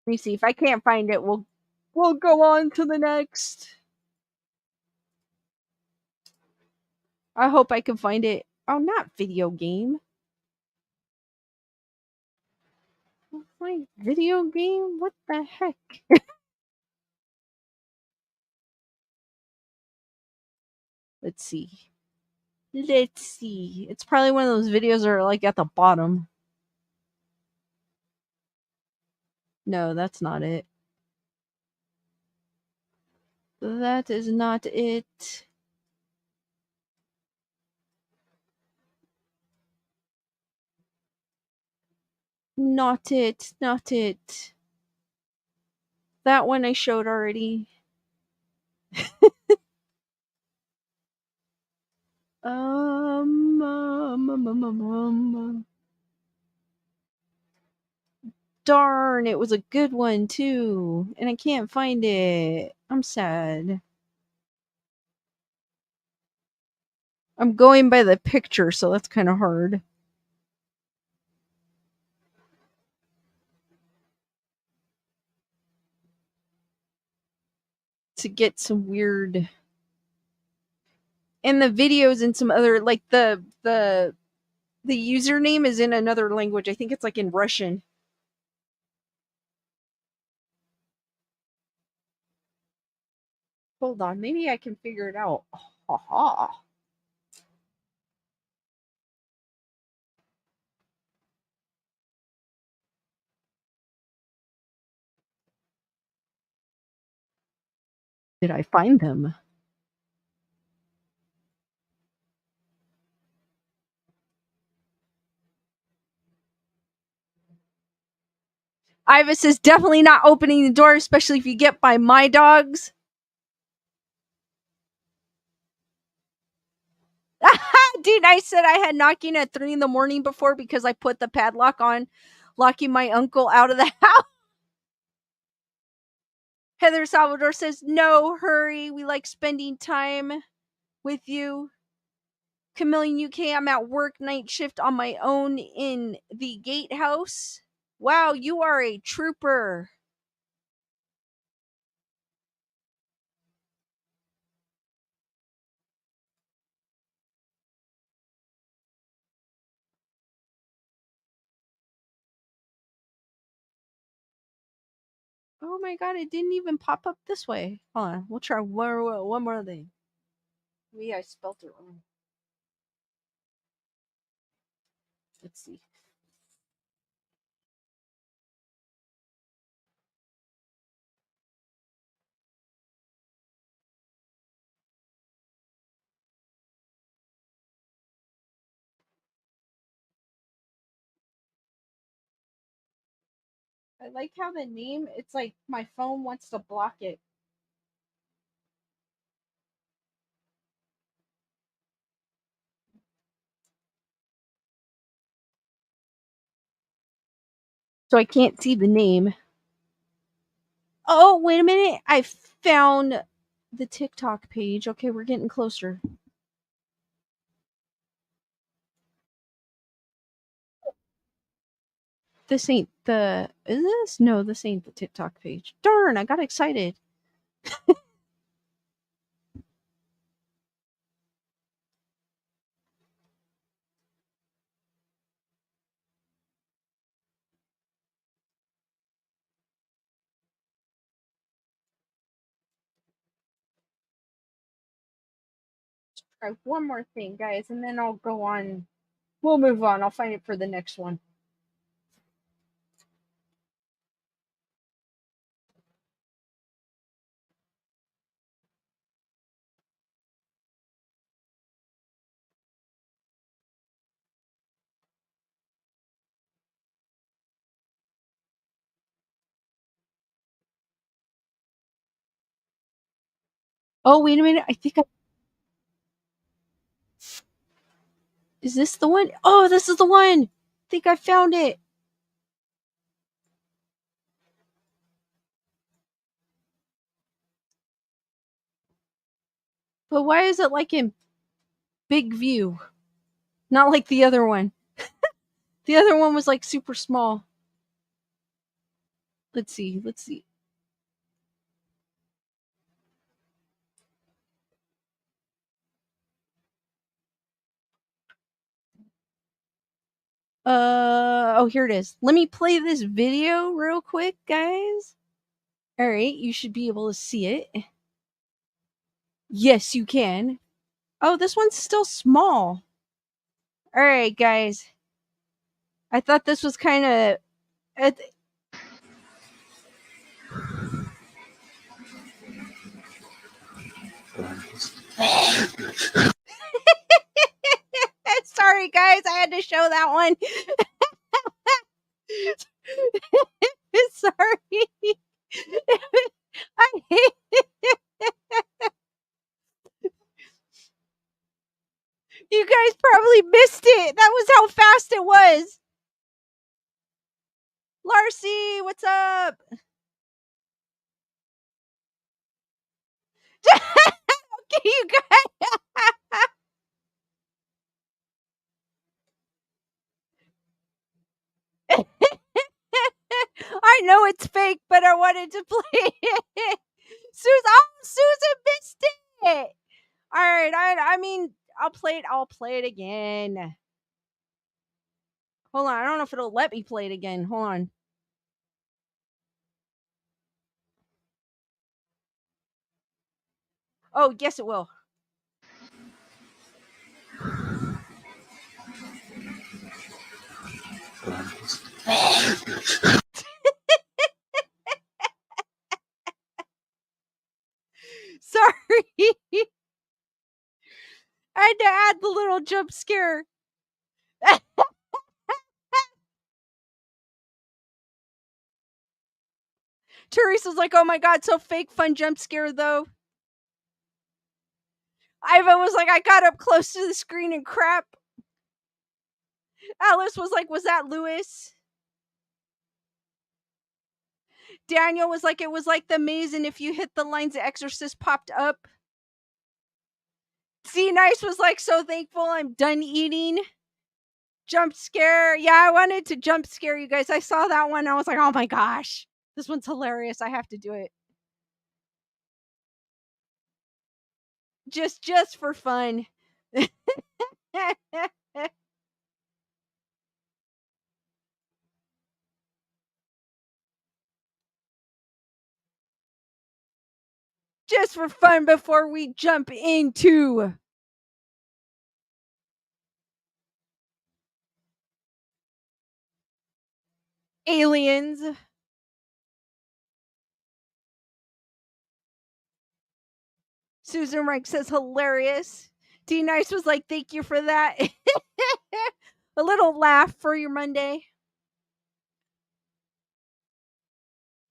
Let me see. If I can't find it, we'll go on to the next. I hope I can find it. Oh, not video game. My video game? What the heck? Let's see. Let's see. It's probably one of those videos that are like at the bottom. No, that's not it. That is not it. Not it. Not it. That one I showed already. Darn, it was a good one too, and I can't find it. I'm sad. I'm going by the picture, so that's kind of hard. To get some weird and the videos and some other like the username is in another language. I think it's like in Russian. Hold on, maybe I can figure it out. Ha ha. Did I find them? Ivis is definitely not opening the door, especially if you get by my dogs. Dude, I said I had knocking at 3 in the morning before because I put the padlock on, locking my uncle out of the house. Heather Salvador says, no, hurry. We like spending time with you. Chameleon UK, I'm at work night shift on my own in the gatehouse. Wow, you are a trooper. Oh my god, it didn't even pop up this way. Hold on, we'll try one more thing. Maybe I spelt it wrong. Let's see. I like how the name, it's like my phone wants to block it. So I can't see the name. Oh, wait a minute. I found the TikTok page. Okay, we're getting closer. This ain't the. Is this? No, this ain't the TikTok page. Darn, I got excited. Try one more thing, guys, and then I'll go on. We'll move on. I'll find it for the next one. Oh, wait a minute. I think I. Is this the one? Oh, this is the one. I think I found it. But why is it like in big view? Not like the other one. The other one was like super small. Let's see. Let's see. Oh, here it is. Let me play this video real quick, guys. All right, you should be able to see it. Yes, you can. Oh, this one's still small. All right, guys. I thought this was kind of. Sorry, guys. I had to show that one. Sorry. I hate it. You guys probably missed it. That was how fast it was. Larcy, what's up? Okay, you guys. I know it's fake, but I wanted to play it. Susan missed it. All right, I mean, I'll play it. I'll play it again. Hold on, I don't know if it'll let me play it again. Hold on. Oh, yes, it will. Sorry. I had to add the little jump scare. Teresa's like, oh my god, so fake fun jump scare though. Iva was like, I got up close to the screen and crap. Alice was like, was that Lewis? Daniel was like, it was like the maze, and if you hit the lines, the exorcist popped up. See, Nice was like, so thankful I'm done eating. Jump scare. Yeah, I wanted to jump scare you guys. I saw that one. I was like, oh my gosh, this one's hilarious. I have to do it. Just for fun. Just for fun before we jump into aliens. Susan Rank says hilarious. D Nice was like, thank you for that. A little laugh for your Monday.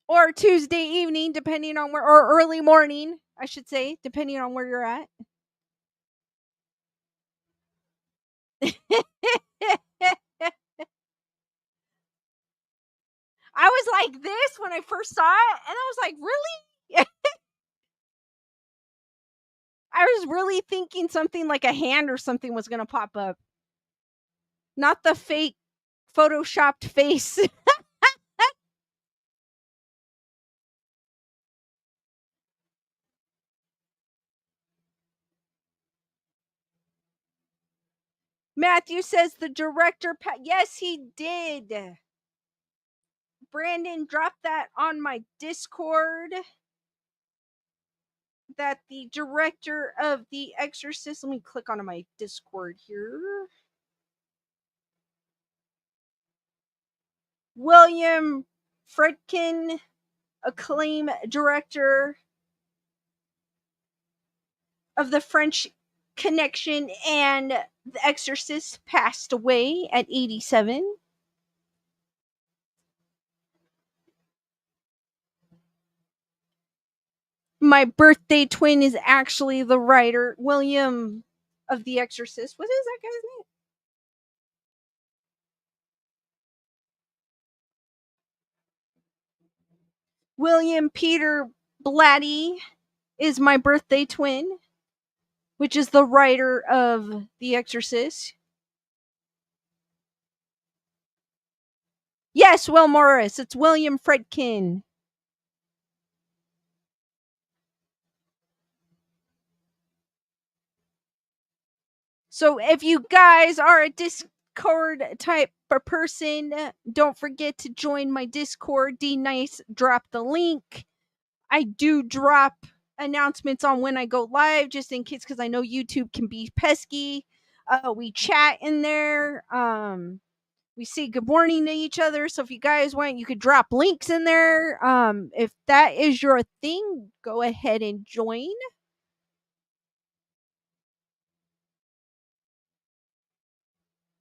Or Tuesday evening, depending on where, or early morning, I should say, depending on where you're at. I was like this when I first saw it, and I was like, really? I was really thinking something like a hand or something was going to pop up. Not the fake photoshopped face. Matthew says the director. Yes, he did. Brandon dropped that on my Discord. That the director of The Exorcist. Let me click onto my Discord here. William Friedkin, acclaimed director of The French Connection and The Exorcist, passed away at 87. My birthday twin is actually the writer, William of The Exorcist. What is that guy's name? William Peter Blatty is my birthday twin, which is the writer of The Exorcist. Yes, Will Morris. It's William Friedkin. So if you guys are a Discord type per person. Don't forget to join my Discord. D Nice dropped the link. I do drop announcements on when I go live, just in case, because I know YouTube can be pesky. We chat in there. We say good morning to each other. So if you guys want, you could drop links in there. If that is your thing, go ahead and join.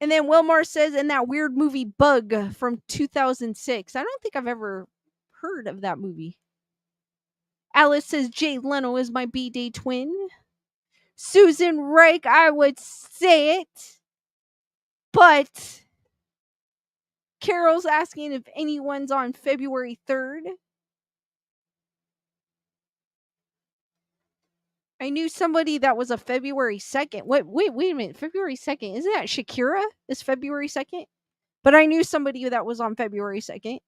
And then Wilmore says, in that weird movie Bug from 2006. I don't think I've ever heard of that movie. Alice says, Jay Leno is my B-Day twin. Susan Reich, I would say it. But Carol's asking if anyone's on February 3rd. I knew somebody that was a February 2nd. Wait a minute. February 2nd. Isn't that Shakira? Is February 2nd? But I knew somebody that was on February 2nd.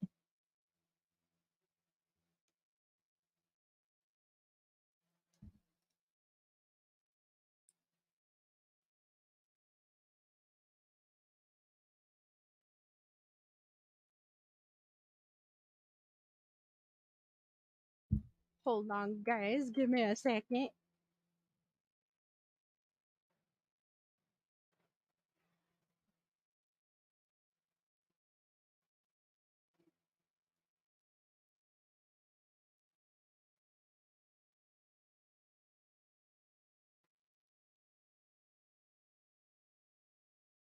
Hold on, guys. Give me a second.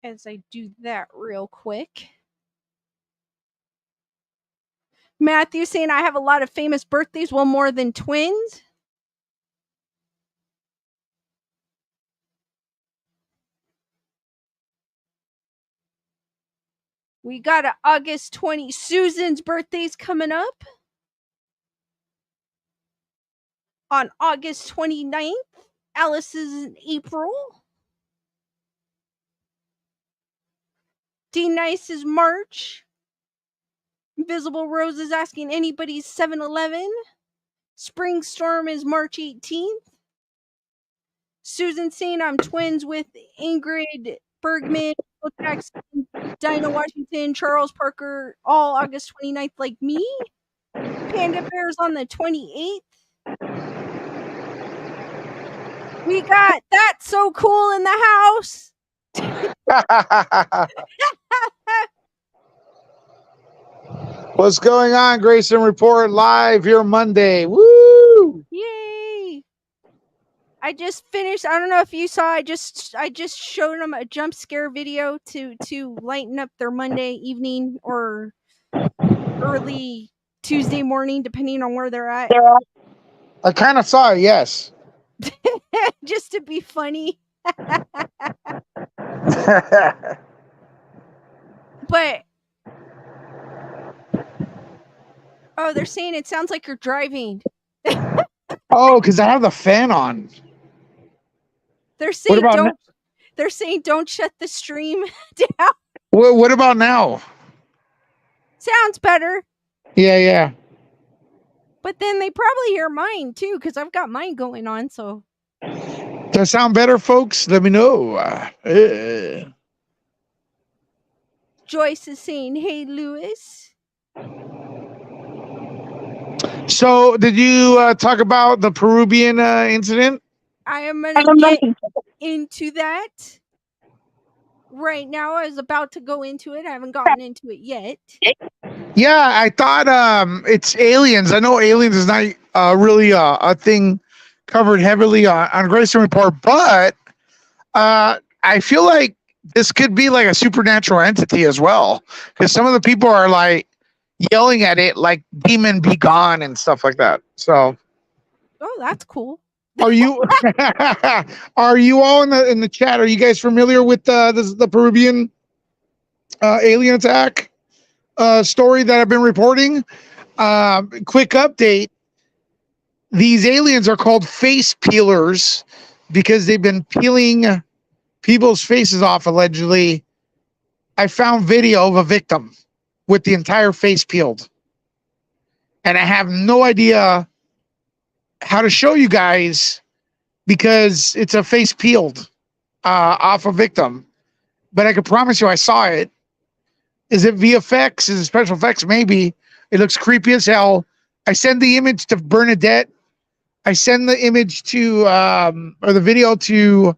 As I do that real quick. Matthew saying I have a lot of famous birthdays. Well, more than twins. We got a August 20. Susan's birthday's coming up on August 29th. Alice's in April. D Nice is March. Invisible Rose is asking anybody's 7-Eleven. Spring Storm is March 18th. Susan saying I'm twins with Ingrid Bergman, Jackson, Dinah Washington, Charles Parker, all August 29th like me. Panda Bear's on the 28th. We got That's So Cool in the house. What's going on, Grayson Report live here Monday. Woo! Yay! I just finished. I don't know if you saw. I just showed them a jump scare video to lighten up their Monday evening or early Tuesday morning, depending on where they're at. I kind of saw it, yes. Just to be funny. But oh, they're saying it sounds like you're driving. Oh, because I have the fan on. They're saying They're saying don't shut the stream down. What about now? Sounds better. Yeah. But then they probably hear mine too, because I've got mine going on. So does that sound better, folks? Let me know. Joyce is saying, "Hey, Lewis." So, did you talk about the Peruvian incident? I am going to get into that right now. I was about to go into it. I haven't gotten into it yet. Yeah, I thought it's aliens. I know aliens is not really a thing covered heavily on Grayson Report, but I feel like this could be like a supernatural entity as well, because some of the people are like yelling at it like demon be gone and stuff like that. So oh, that's cool. Are you all in the chat? Are you guys familiar with the Peruvian alien attack story that I've been reporting? Quick update. These aliens are called face peelers because they've been peeling people's faces off, allegedly. I found video of a victim with the entire face peeled. And I have no idea how to show you guys because it's a face peeled off a victim. But I can promise you I saw it. Is it VFX? Is it special effects? Maybe. It looks creepy as hell. I send the image to Bernadette. I send the image to or the video to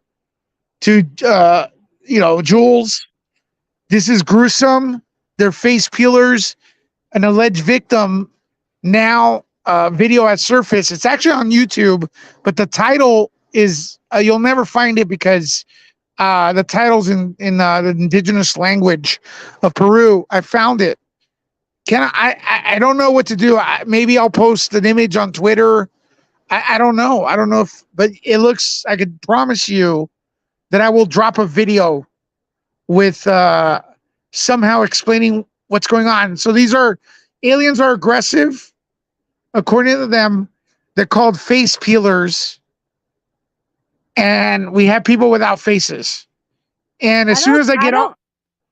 Jules. This is gruesome. They're face peelers. An alleged victim. Now video has surfaced. It's actually on YouTube, but the title is you'll never find it because the title's in the indigenous language of Peru. I found it. I don't know what to do. Maybe I'll post an image on Twitter. I don't know. I don't know if, but it looks, I could promise you that I will drop a video with somehow explaining what's going on. So aliens are aggressive. According to them, they're called face peelers. And we have people without faces. And as soon as I get out,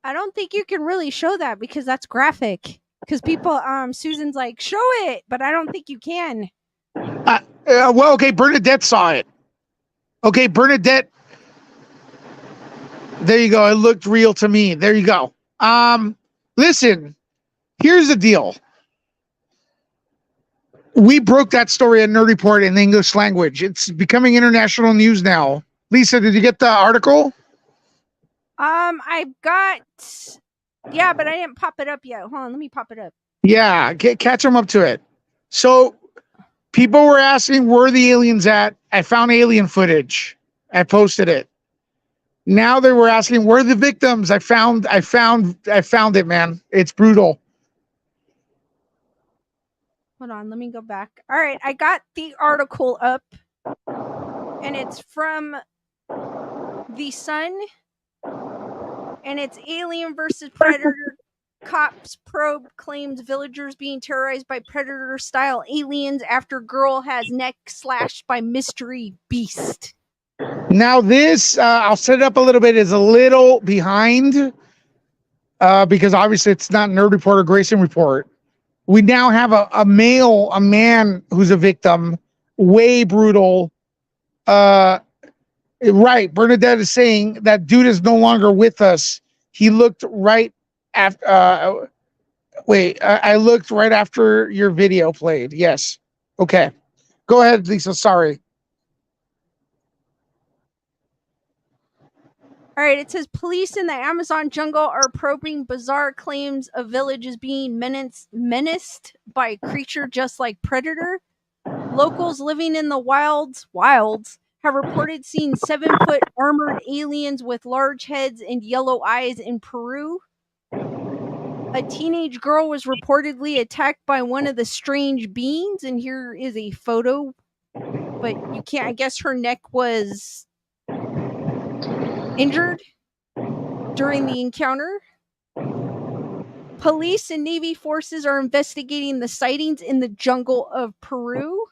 I don't think you can really show that because that's graphic. Because people, Susan's like, show it, but I don't think you can. Well, okay, Bernadette saw it. Okay, Bernadette. There you go. It looked real to me. There you go. Listen, here's the deal. We broke that story at Nerd Report in the English language. It's becoming international news now. Lisa, did you get the article? I got, yeah, but I didn't pop it up yet. Hold on, let me pop it up. Yeah, catch them up to it. So people were asking where the aliens at. I found alien footage. I posted it. Now they were asking where are the victims. I found it, man. It's brutal. Hold on, let me go back. All right, I got the article up, and it's from The Sun, and it's Alien versus Predator. Cops probe claims villagers being terrorized by predator-style aliens after girl has neck slashed by mystery beast. Now this, I'll set it up a little bit, is a little behind because obviously it's not Nerd Report or Grayson Report. We now have a man who's a victim, way brutal. Right, Bernadette is saying that dude is no longer with us. He looked right after. I looked right after your video played. Yes. Okay. Go ahead, Lisa. Sorry. All right, it says police in the Amazon jungle are probing bizarre claims a village is being menaced by a creature just like Predator. Locals living in the wilds have reported seeing 7-foot armored aliens with large heads and yellow eyes in Peru. A teenage girl was reportedly attacked by one of the strange beings, and here is a photo. But you can't, I guess her neck was injured during the encounter. Police and Navy forces are investigating the sightings in the jungle of Peru.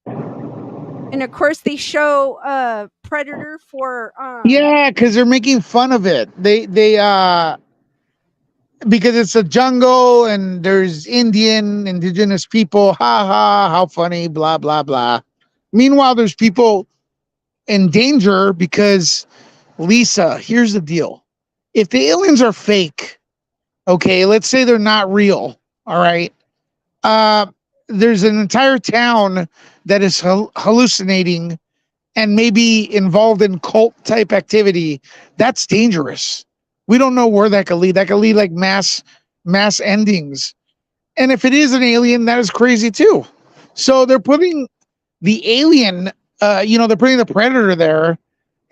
And of course they show Predator for yeah, because they're making fun of it. They because it's a jungle and there's indigenous people. Ha ha, how funny, blah blah blah. Meanwhile, there's people in danger because Lisa, here's the deal. If the aliens are fake, okay, let's say they're not real, all right. There's an entire town that is hallucinating and maybe involved in cult type activity. That's dangerous. We don't know where that could lead. That could lead like mass endings. And if it is an alien, that is crazy too. So they're putting the alien, they're putting the Predator there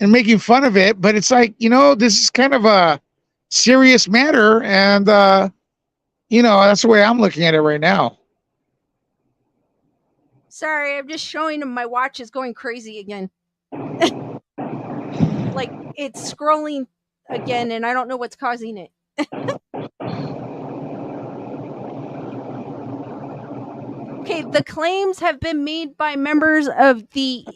and making fun of it. But it's like, this is kind of a serious matter. And, that's the way I'm looking at it right now. Sorry, I'm just showing him my watch is going crazy again. Like it's scrolling again, and I don't know what's causing it. Okay, the claims have been made by members of the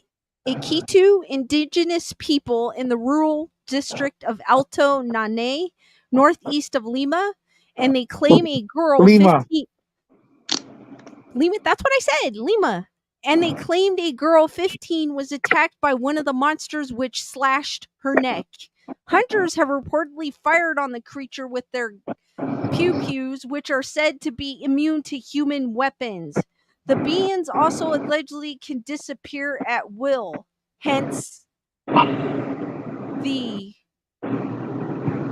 Iquitu indigenous people in the rural district of Alto Nane, northeast of Lima, and they claim a girl Lima. 15 Lima, that's what I said, Lima. And they claimed a girl 15 was attacked by one of the monsters which slashed her neck. Hunters have reportedly fired on the creature with their pew-pews, which are said to be immune to human weapons. The beings also allegedly can disappear at will, hence the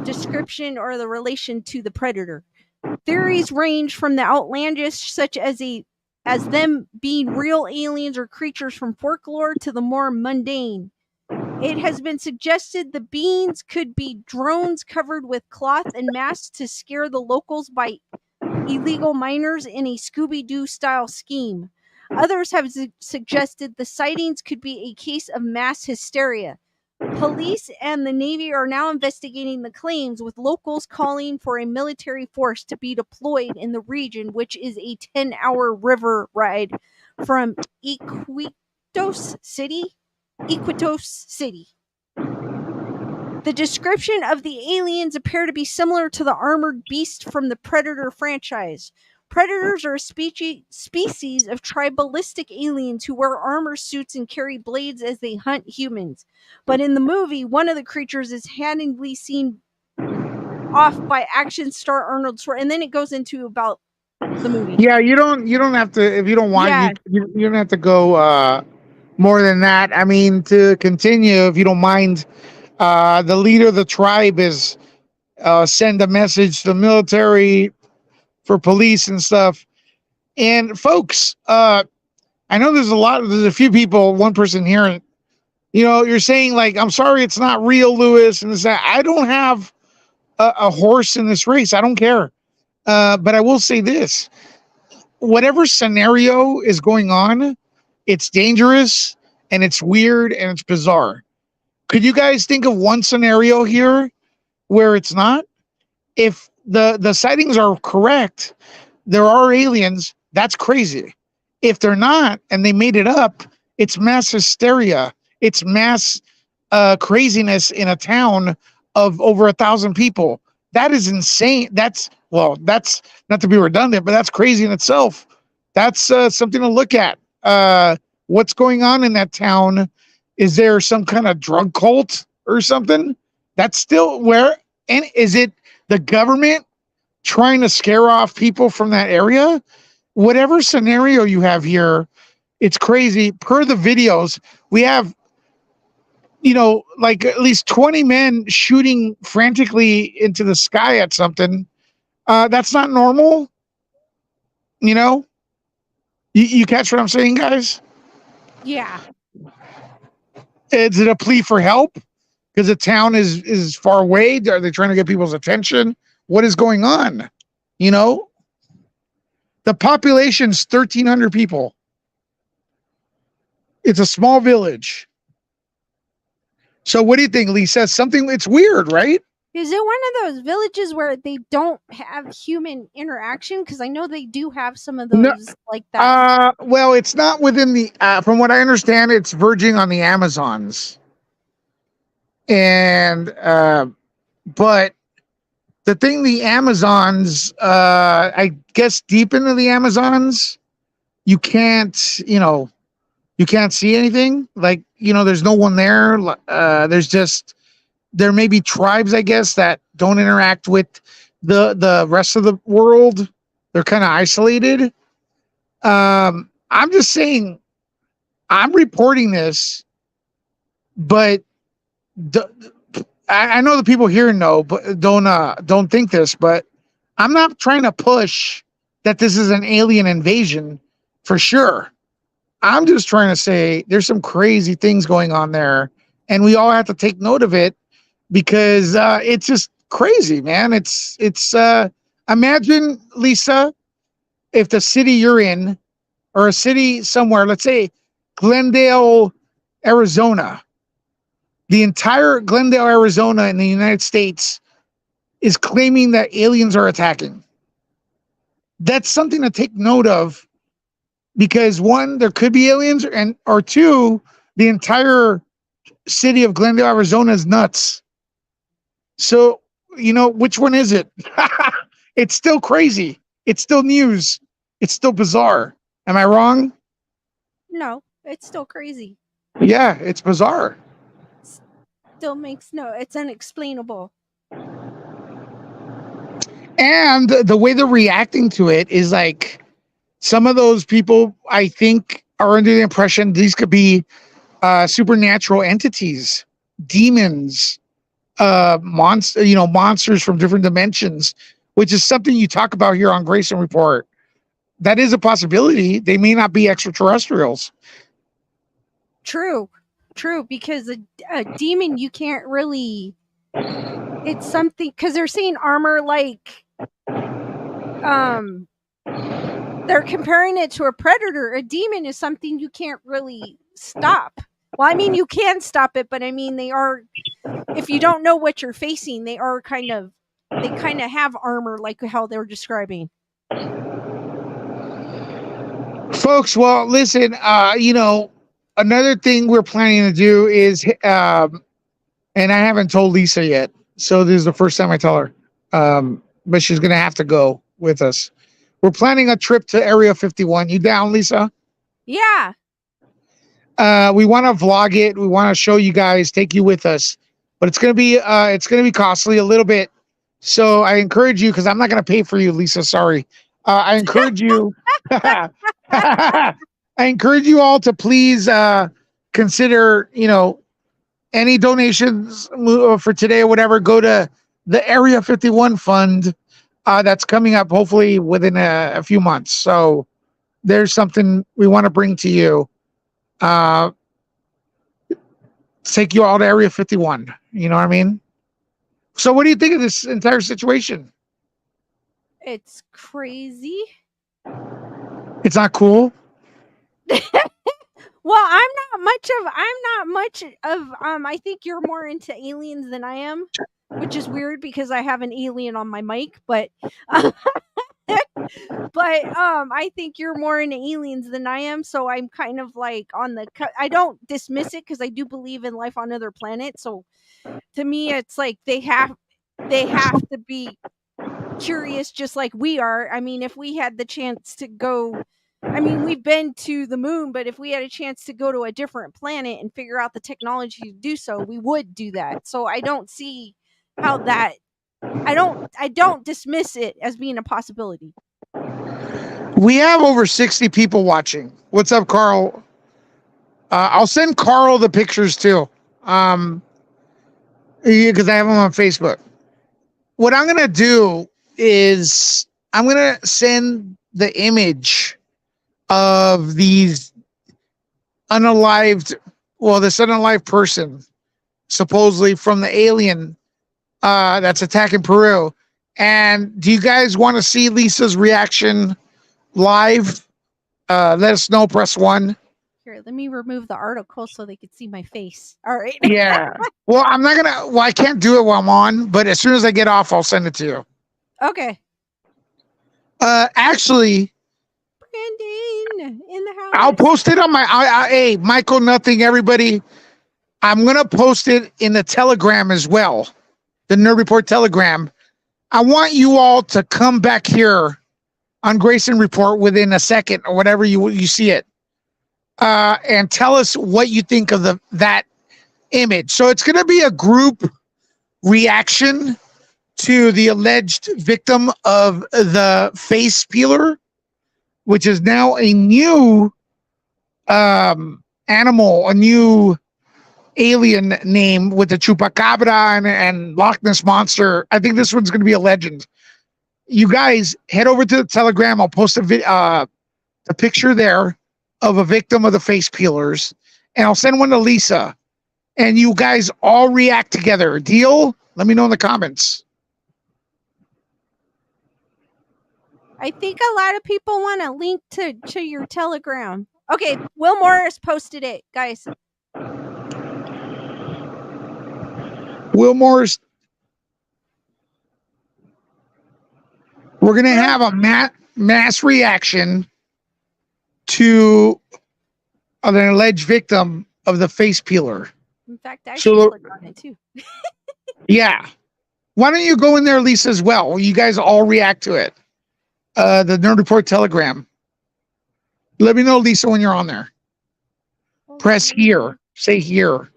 description or the relation to the predator. Theories range from the outlandish, such as them being real aliens or creatures from folklore, to the more mundane. It has been suggested the beings could be drones covered with cloth and masks to scare the locals by illegal miners in a Scooby-Doo style scheme. Others have suggested the sightings could be a case of mass hysteria. Police and the Navy are now investigating the claims, with locals calling for a military force to be deployed in the region, which is a 10-hour river ride from Iquitos City. The description of the aliens appear to be similar to the armored beast from the Predator franchise. Predators are a species of tribalistic aliens who wear armor suits and carry blades as they hunt humans. But in the movie, one of the creatures is handily seen off by action star Arnold Schwarzenegger, and then it goes into about the movie. Yeah, you don't have to, if you don't want, Yeah. you don't have to go more than that. I mean, to continue, if you don't mind, the leader of the tribe is send a message to the military for police and stuff. And folks, I know there's a few people, one person here, you're saying like, I'm sorry, it's not real, Lewis, and this that. I don't have a horse in this race. I don't care. But I will say this: whatever scenario is going on, it's dangerous and it's weird and it's bizarre. Could you guys think of one scenario here where it's not? If the sightings are correct, there are aliens. That's crazy. If they're not and they made it up, it's mass hysteria. It's mass craziness in a town of over 1,000 people. That is insane. That's not to be redundant, but that's crazy in itself. That's something to look at. What's going on in that town? Is there some kind of drug cult or something? That's still where, and is it the government trying to scare off people from that area? Whatever scenario you have here, it's crazy. Per the videos, we have, like at least 20 men shooting frantically into the sky at something. That's not normal. You catch what I'm saying, guys? Yeah. Is it a plea for help because the town is far away? Are they trying to get people's attention? What is going on? The population's 1,300 people. It's a small village. So what do you think, Lisa? It's weird, right? Is it one of those villages where they don't have human interaction? Because I know they do have some of No, those like that. well, it's not within the, from what I understand, it's verging on the Amazons. And, but the thing, the Amazons, I guess deep into the Amazons, you can't, you can't see anything. Like, there's no one there. There may be tribes, I guess, that don't interact with the rest of the world. They're kind of isolated. I'm just saying, I'm reporting this, but I know the people here know, but don't think this. But I'm not trying to push that this is an alien invasion for sure. I'm just trying to say there's some crazy things going on there, and we all have to take note of it because it's just crazy, man. It's imagine, Lisa, if the city you're in or a city somewhere, let's say Glendale, Arizona, the entire Glendale, Arizona in the United States is claiming that aliens are attacking. That's something to take note of because one, there could be aliens, or two, the entire city of Glendale, Arizona is nuts. So, which one is it? It's still crazy. It's still news. It's still bizarre. Am I wrong? No, it's still crazy. Yeah, it's bizarre. Still makes it's unexplainable. And the way they're reacting to it is like some of those people, I think, are under the impression these could be supernatural entities, demons, monsters from different dimensions, which is something you talk about here on Grayson Report. That is a possibility. They may not be extraterrestrials. True, because a demon you can't really. It's something because they're saying armor like, they're comparing it to a predator. A demon is something you can't really stop. Well, I mean, you can stop it, but I mean, they are. If you don't know what you're facing, they are kind of. They kind of have armor, like how they're describing. Folks, well, listen, another thing we're planning to do is, and I haven't told Lisa yet, so this is the first time I tell her, but she's going to have to go with us. We're planning a trip to Area 51. You down, Lisa? Yeah. We want to vlog it. We want to show you guys, take you with us, but it's going to be costly a little bit. So I encourage you, because I'm not going to pay for you, Lisa. Sorry. I encourage you. I encourage you all to please consider, any donations for today or whatever. Go to the Area 51 fund that's coming up hopefully within a few months. So there's something we want to bring to you. Take you all to Area 51. You know what I mean? So what do you think of this entire situation? It's crazy. It's not cool. Well, I'm not much of I think you're more into aliens than I am, which is weird because I have an alien on my mic, but I think you're more into aliens than I am, so I'm kind of like on the I don't dismiss it because I do believe in life on other planets. So to me it's like they have to be curious just like we are. I mean, if we had the chance to go, I mean, we've been to the moon, but if we had a chance to go to a different planet and figure out the technology to do so, we would do that. So I don't see how that I don't dismiss it as being a possibility. We have over 60 people watching. What's up, Carl? I'll send Carl the pictures too. Because I have them on Facebook. What I'm gonna do is I'm gonna send the image of these unalived, this unalived person, supposedly from the alien that's attacking Peru. And do you guys want to see Lisa's reaction live? Let us know. Press 1. Here, let me remove the article so they could see my face. All right. Yeah. Well, I'm not gonna. Well, I can't do it while I'm on. But as soon as I get off, I'll send it to you. Okay. Actually, Brandon in the house. I'll post it on my. Hey, Michael, nothing. Everybody, I'm gonna post it in the Telegram as well, the Nerd Report Telegram. I want you all to come back here on Grayson Report within a second or whatever you see it, and tell us what you think of that image. So it's gonna be a group reaction to the alleged victim of the face peeler, which is now a new animal, a new alien name with the chupacabra and Loch Ness monster. I think this one's going to be a legend. You guys head over to the Telegram. I'll post a picture there of a victim of the face peelers, and I'll send one to Lisa. And you guys all react together. Deal? Let me know in the comments. I think a lot of people want a link to your Telegram. Okay, Will Morris posted it, guys. Will Morris. We're going to have a mass reaction to an alleged victim of the face peeler. In fact, I should click on it too. Yeah. Why don't you go in there, Lisa, as well? You guys all react to it. The Nerd Report Telegram. Let me know, Lisa, when you're on there. Okay. Press here. Say here.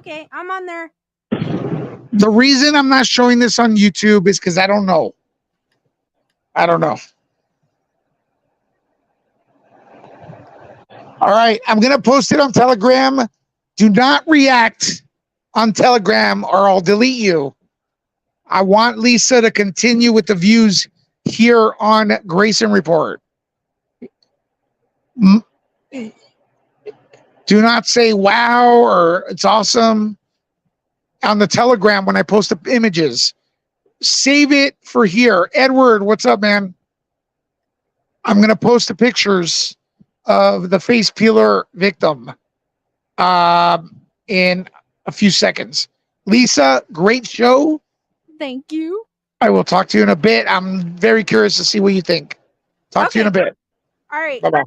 Okay, I'm on there. The reason I'm not showing this on YouTube is because I don't know. I don't know. All right, I'm gonna post it on Telegram. Do not react on Telegram or I'll delete you. I want Lisa to continue with the views here on Grayson Report. Do not say wow or it's awesome on the Telegram when I post the images. Save it for here. Edward, what's up, man? I'm going to post the pictures of the face peeler victim in a few seconds. Lisa, great show. Thank you. I will talk to you in a bit. I'm very curious to see what you think. Talk to you in a bit. All right. Bye-bye.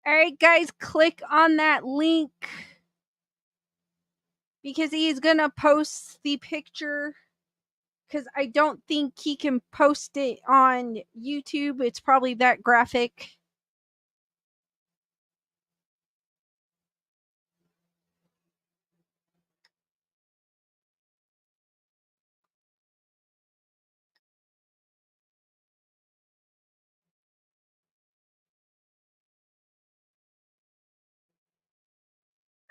All right, guys, click on that link because he's going to post the picture because I don't think he can post it on YouTube. It's probably that graphic.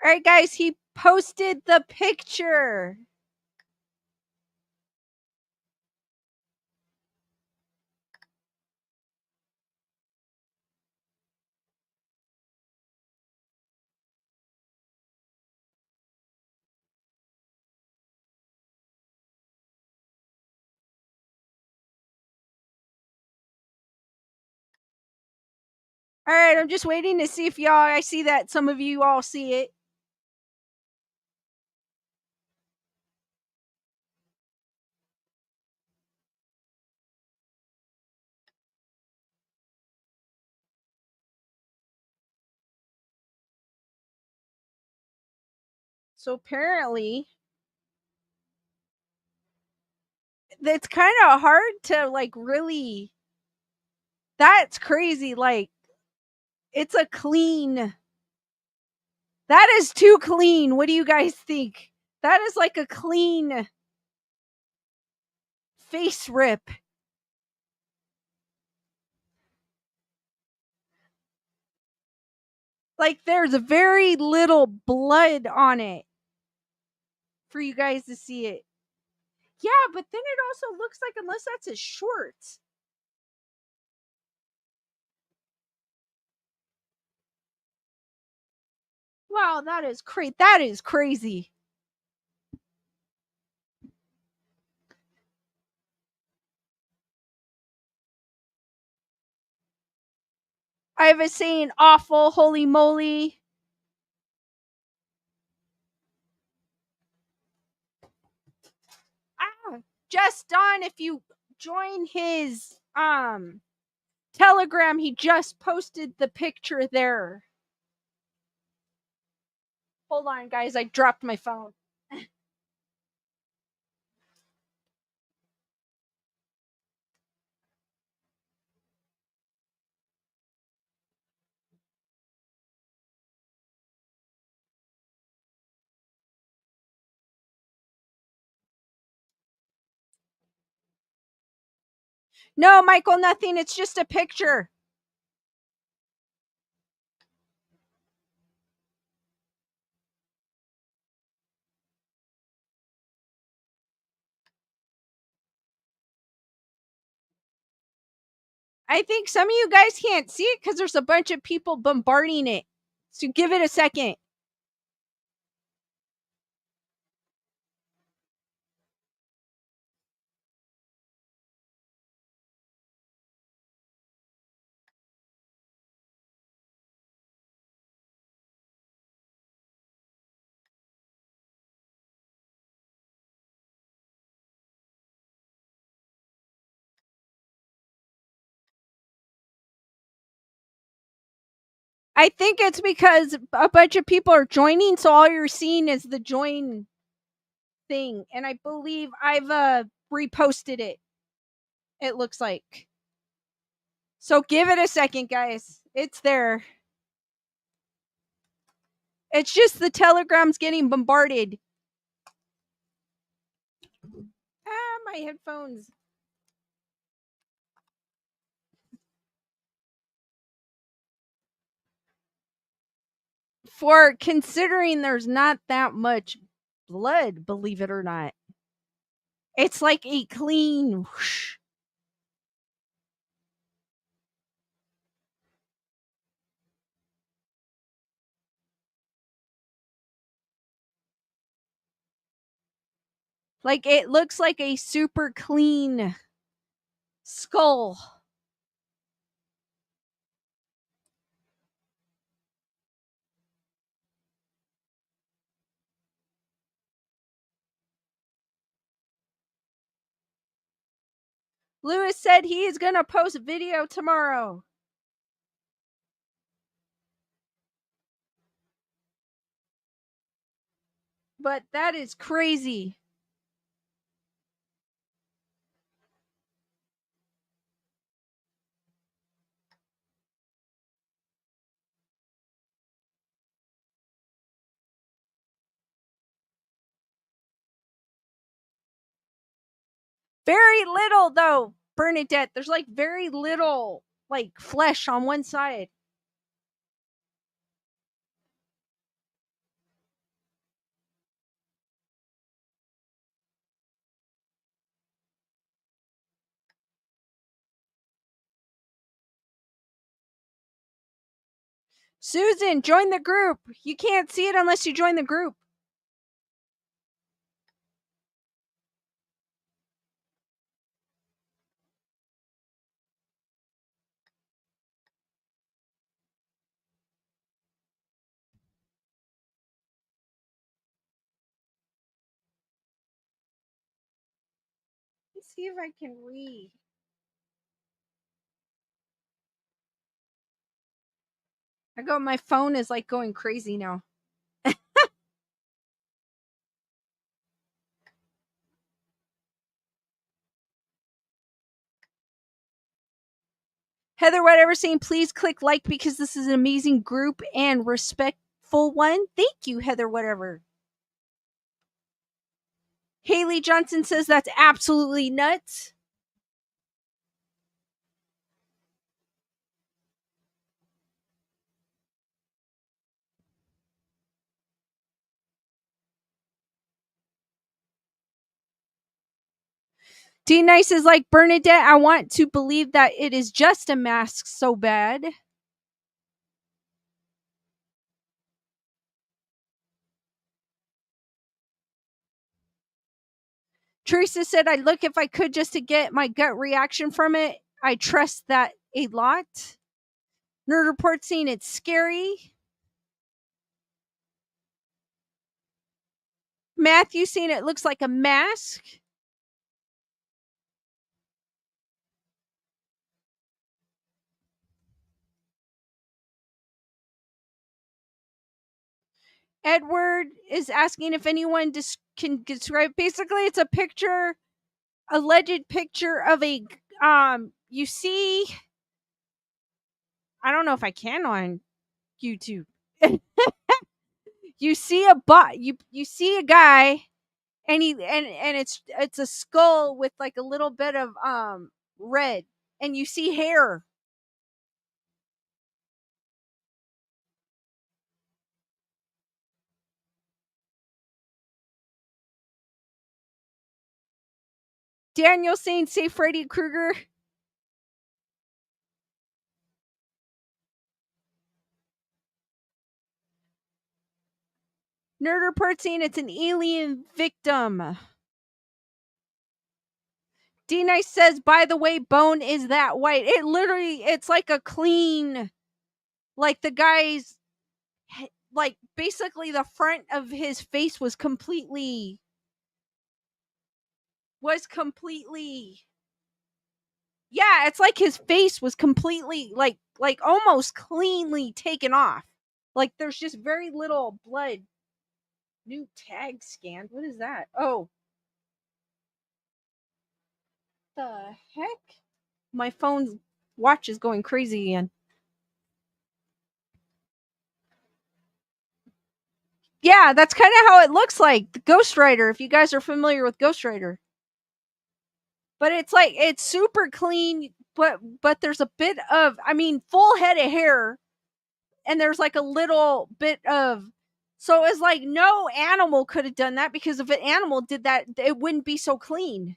All right, guys, he posted the picture. All right, I'm just waiting to see if I see that some of you all see it. So apparently, it's kind of hard to like really. That's crazy. Like, it's a clean. That is too clean. What do you guys think? That is like a clean face rip. Like, there's very little blood on it for you guys to see it. Yeah, but then it also looks like, unless that's his shorts. Wow, that is crazy. That is crazy. I have a saying awful, holy moly. Just Don, if you join his Telegram, he just posted the picture there. Hold on, guys, I dropped my phone. No, Michael, nothing. It's just a picture. I think some of you guys can't see it because there's a bunch of people bombarding it. So give it a second. I think it's because a bunch of people are joining, so all you're seeing is the join thing. And I believe I've reposted it. It looks like. So give it a second, guys. It's there. It's just the Telegram's getting bombarded. Ah, my headphones. For considering there's not that much blood, believe it or not. It's like a clean whoosh. Like it looks like a super clean skull. Lewis said he is going to post a video tomorrow. But that is crazy. Very little though, Bernadette. There's like very little like flesh on one side. Susan, join the group. You can't see it unless you join the group. Let's see if I can read. My phone is like going crazy now. Heather, whatever saying, please click like because this is an amazing group and respectful one. Thank you, Heather, whatever. Haley Johnson says that's absolutely nuts. D Nice is like, Bernadette, I want to believe that it is just a mask so bad. Teresa said, I'd look if I could just to get my gut reaction from it. I trust that a lot. Nerd Report saying it's scary. Matthew saying it looks like a mask. Edward is asking if anyone can describe. Basically, it's a picture, alleged picture of a you see, I don't know if I can on YouTube. You see a you see a guy, and it's a skull with like a little bit of red, and you see hair. Daniel saying, say Freddy Krueger. Nerd Report saying it's an alien victim. D-Nice says, by the way, bone is that white. It literally, it's like a clean, like the guy's, like basically the front of his face was completely, yeah, it's like his face was completely, like almost cleanly taken off. Like there's just very little blood. New tag scanned. What is that? Oh. The heck? My phone's watch is going crazy again. Yeah, that's kind of how it looks like. The Ghost Rider, if you guys are familiar with Ghost Rider. But it's like it's super clean, but there's a bit of, I mean, full head of hair, and there's like a little bit of, so it's like no animal could have done that, because if an animal did that, it wouldn't be so clean.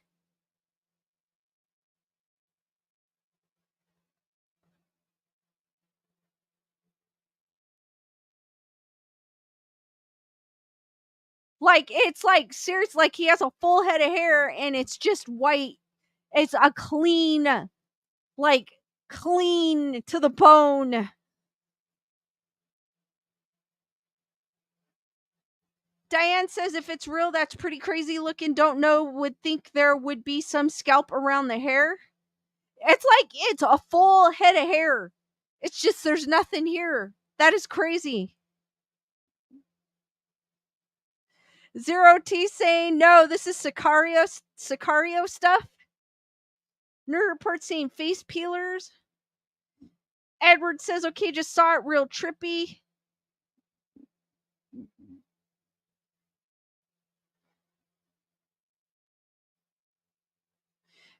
Like it's like serious, like he has a full head of hair and it's just white. It's a clean, like clean to the bone. Diane says if it's real, that's pretty crazy looking. Don't know, would think there would be some scalp around the hair. It's like it's a full head of hair. It's just there's nothing here. That is crazy. Zero T saying no, this is Sicario stuff. Nerd report saying face peelers. Edward says okay, just saw it, real trippy.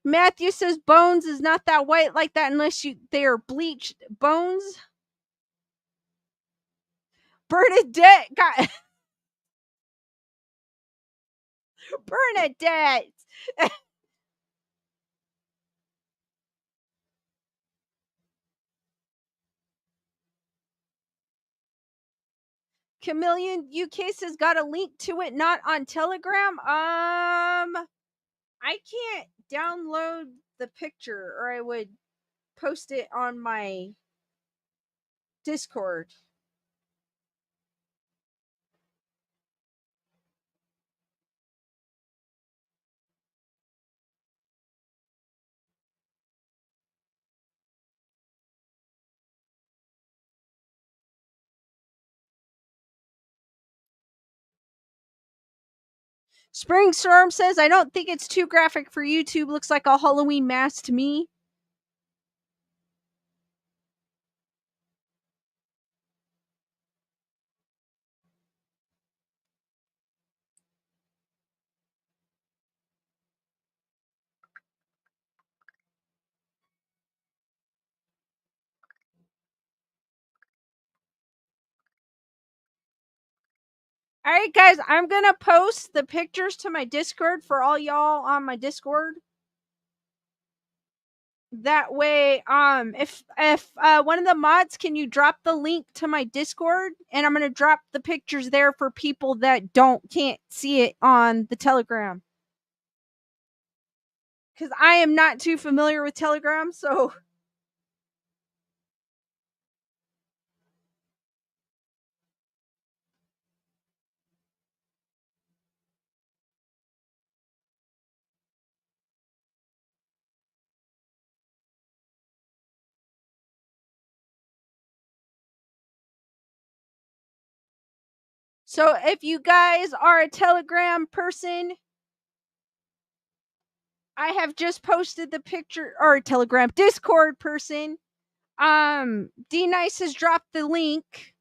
Matthew says bones is not that white like that unless they are bleached bones. Bernadette got Bernadette. Chameleon UK says got a link to it, not on Telegram. I can't download the picture, or I would post it on my Discord. Spring Storm says, I don't think it's too graphic for YouTube. Looks like a Halloween mask to me. All right, guys, I'm going to post the pictures to my Discord for all y'all on my Discord. That way, if one of the mods, can you drop the link to my Discord, and I'm gonna drop the pictures there for people that can't see it on the Telegram, because I am not too familiar with Telegram. So if you guys are a Telegram person, I have just posted the picture, or Telegram Discord person. D Nice has dropped the link.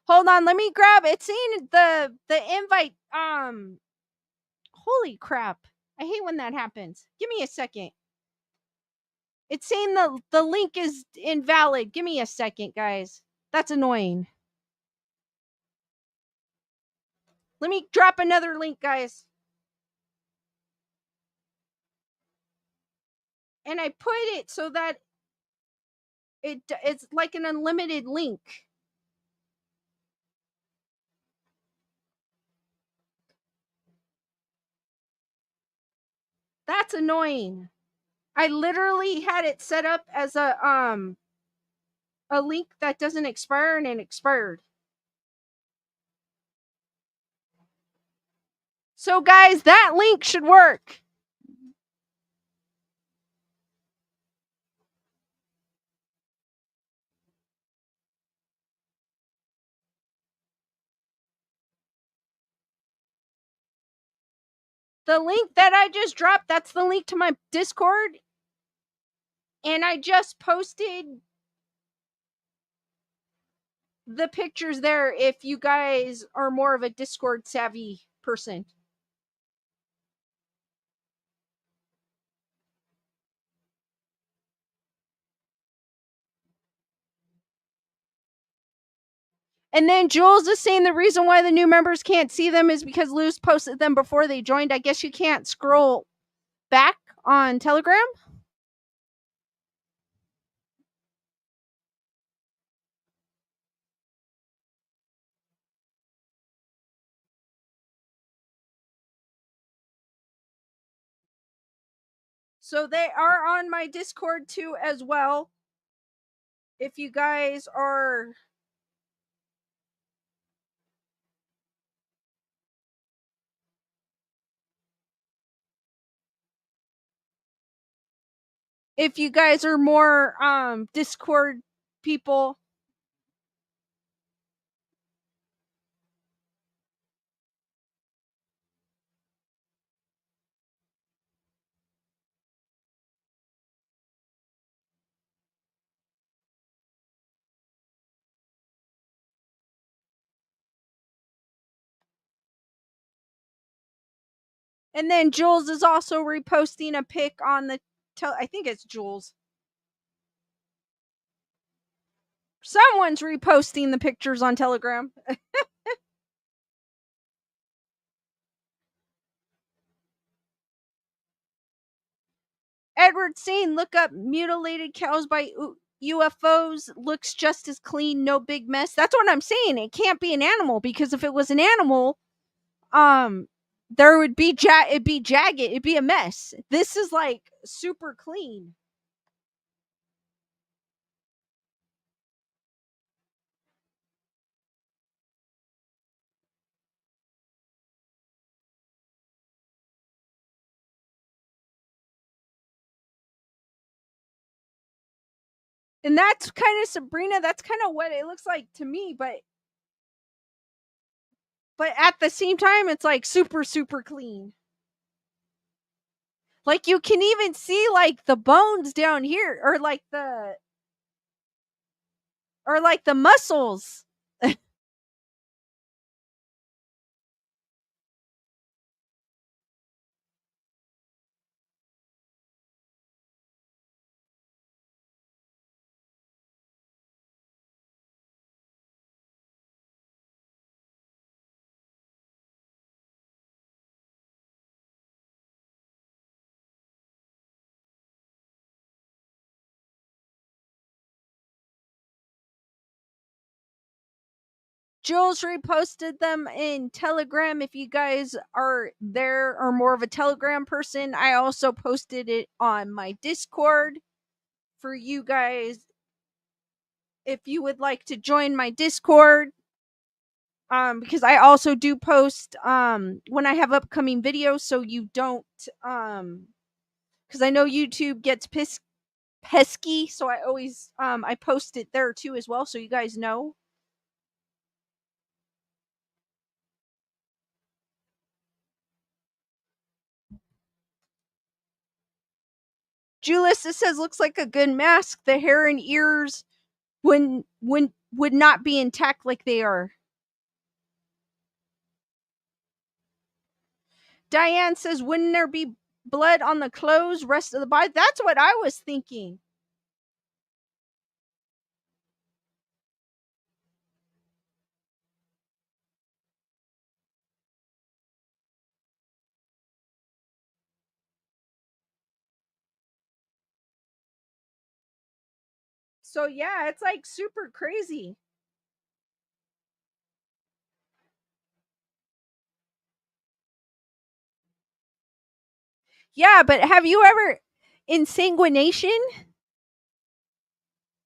Hold on, let me grab it. Seeing the invite. Holy crap! I hate when that happens. Give me a second. It's saying the link is invalid. Give me a second, guys. That's annoying. Let me drop another link, guys. And I put it so that it's like an unlimited link. That's annoying. I literally had it set up as a link that doesn't expire, and it expired. So guys, that link should work. The link that I just dropped, that's the link to my Discord. And I just posted the pictures there if you guys are more of a Discord savvy person. And then Jules is saying the reason why the new members can't see them is because Luz posted them before they joined. I guess you can't scroll back on Telegram. So they are on my Discord too as well. If you guys are more Discord people. And then Jules is also reposting a pic on the I think it's Jules. Someone's reposting the pictures on Telegram. Edward Sane, look up mutilated cows by UFOs. Looks just as clean, no big mess. That's what I'm saying. It can't be an animal, because if it was an animal, there would be it'd be jagged. It'd be a mess. This is like super clean. And that's kind of Sabrina. That's kind of what it looks like to me, but at the same time, it's like super, super clean. Like you can even see like the bones down here, or like the muscles. Jules reposted them in Telegram. If you guys are there or more of a Telegram person, I also posted it on my Discord for you guys if you would like to join my Discord. Because I also do post when I have upcoming videos, so you don't because I know YouTube gets pesky, so I always I post it there too as well, so you guys know. Julissa says looks like a good mask. The hair and ears would not be intact like they are. Diane says, wouldn't there be blood on the clothes, rest of the body? That's what I was thinking. So yeah, it's like super crazy. Yeah, but have you ever insanguination?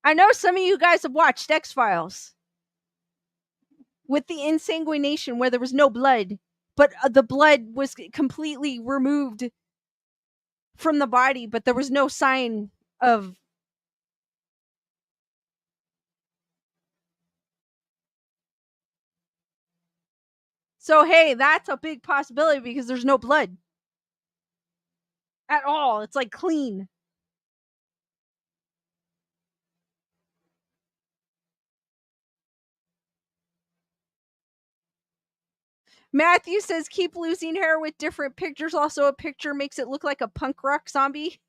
I know some of you guys have watched X-Files with the insanguination where there was no blood, but the blood was completely removed from the body, but there was no sign of. So hey, that's a big possibility because there's no blood. at all. It's like clean. Matthew says keep losing hair with different pictures. Also, a picture makes it look like a punk rock zombie.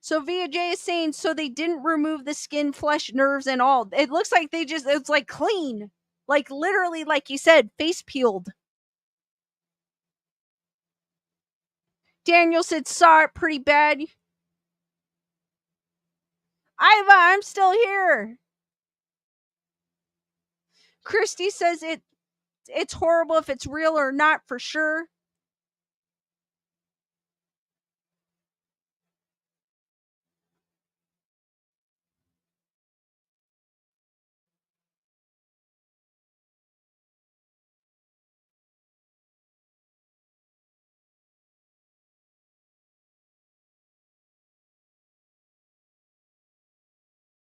So Via J is saying, so they didn't remove the skin, flesh, nerves, and all. It looks like they just, it's like clean. Like literally, like you said, face peeled. Daniel said, saw it pretty bad. Iva, I'm still here. Christy says it's horrible if it's real or not for sure.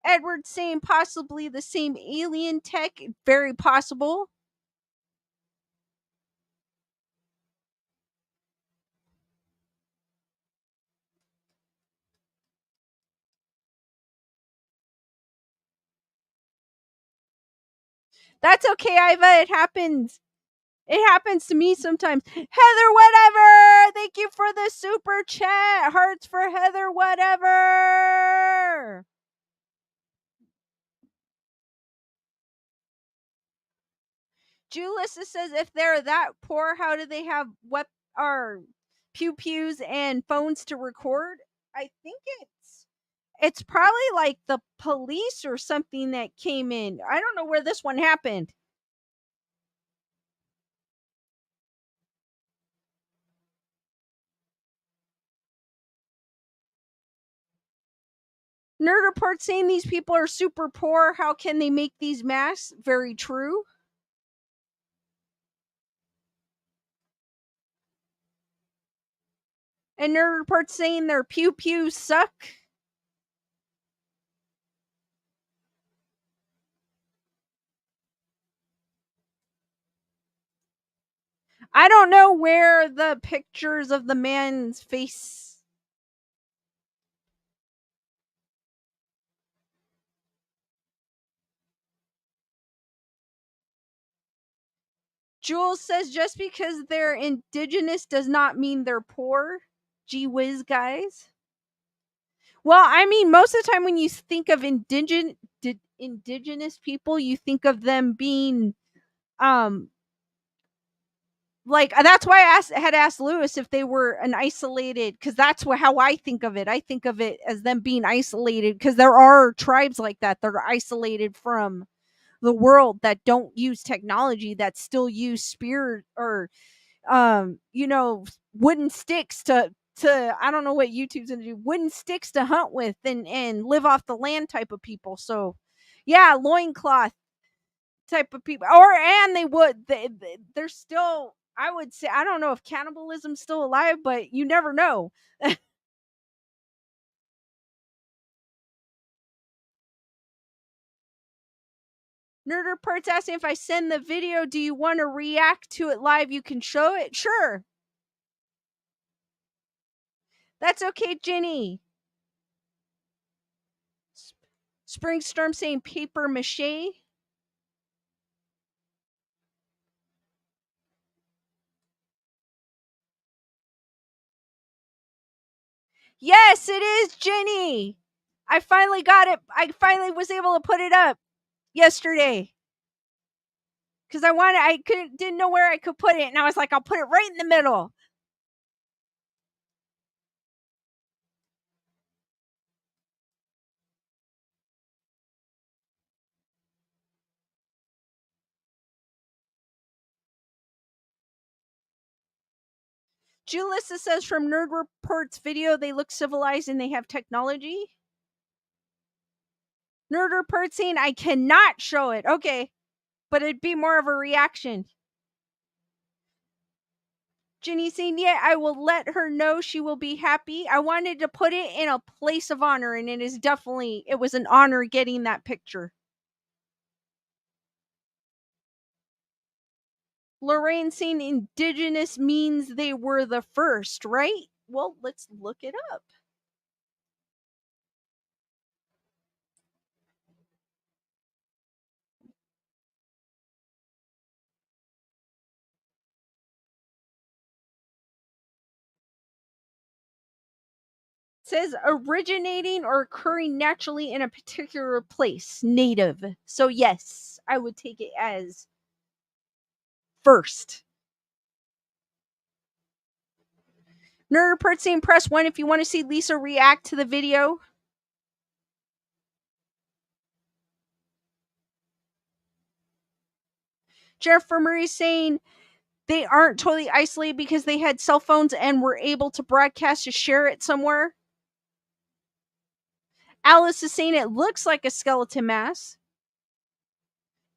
Edward saying possibly the same alien tech, very possible. That's okay, Iva. It happens. It happens to me sometimes. Heather, whatever. Thank you for the super chat. Hearts for Heather, whatever. Julissa says if they're that poor, how do they have or pew pews and phones to record? I think it's probably like the police or something that came in. I don't know where this one happened. Nerd Report saying these people are super poor. How can they make these masks? Very true. And Nerd Report saying their pew pews suck. I don't know where the pictures of the man's face. Jules says just because they're indigenous does not mean they're poor. Gee whiz, guys. Well, I mean, most of the time when you think of indigenous people, you think of them being like that's why I had asked Lewis if they were an isolated, because that's how I think of it. I think of it as them being isolated because there are tribes like that that are isolated from the world that don't use technology, that still use spear or wooden sticks to I don't know what YouTube's gonna do, wooden sticks to hunt with and live off the land type of people. So yeah, loincloth type of people. Or and they're still, I would say, I don't know if cannibalism's still alive, but you never know. Nerder Parts asking if I send the video, do you want to react to it live? You can show it. Sure. That's okay, Jenny. Springstorm saying paper mache. Yes, it is, Jenny. I finally got it. I finally was able to put it up yesterday because I didn't know where I could put it, and I was like, I'll put it right in the middle. Julissa says from Nerd Report's video, they look civilized and they have technology. Nerd Report saying I cannot show it. Okay, but it'd be more of a reaction. Jenny saying, yeah, I will let her know, she will be happy. I wanted to put it in a place of honor, and it was an honor getting that picture. Lorraine saying indigenous means they were the first, right? Well, let's look it up. It says originating or occurring naturally in a particular place, native. So yes, I would take it as first. Nerd Report saying press 1 if you want to see Lisa react to the video. Jennifer Murray saying they aren't totally isolated because they had cell phones and were able to broadcast to share it somewhere. Alice is saying it looks like a skeleton mask.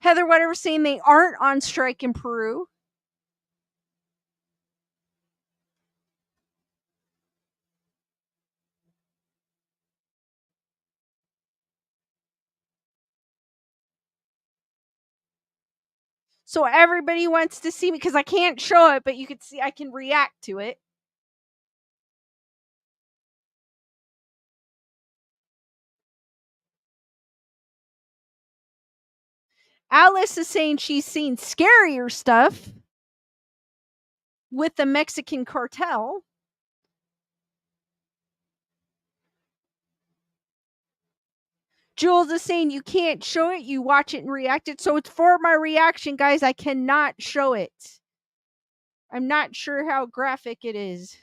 Heather Whatever saying they aren't on strike in Peru. So everybody wants to see me because I can't show it, but you can see I can react to it. Alice is saying she's seen scarier stuff with the Mexican cartel. Jules is saying you can't show it, you watch it and react it. So it's for my reaction, guys. I cannot show it. I'm not sure how graphic it is.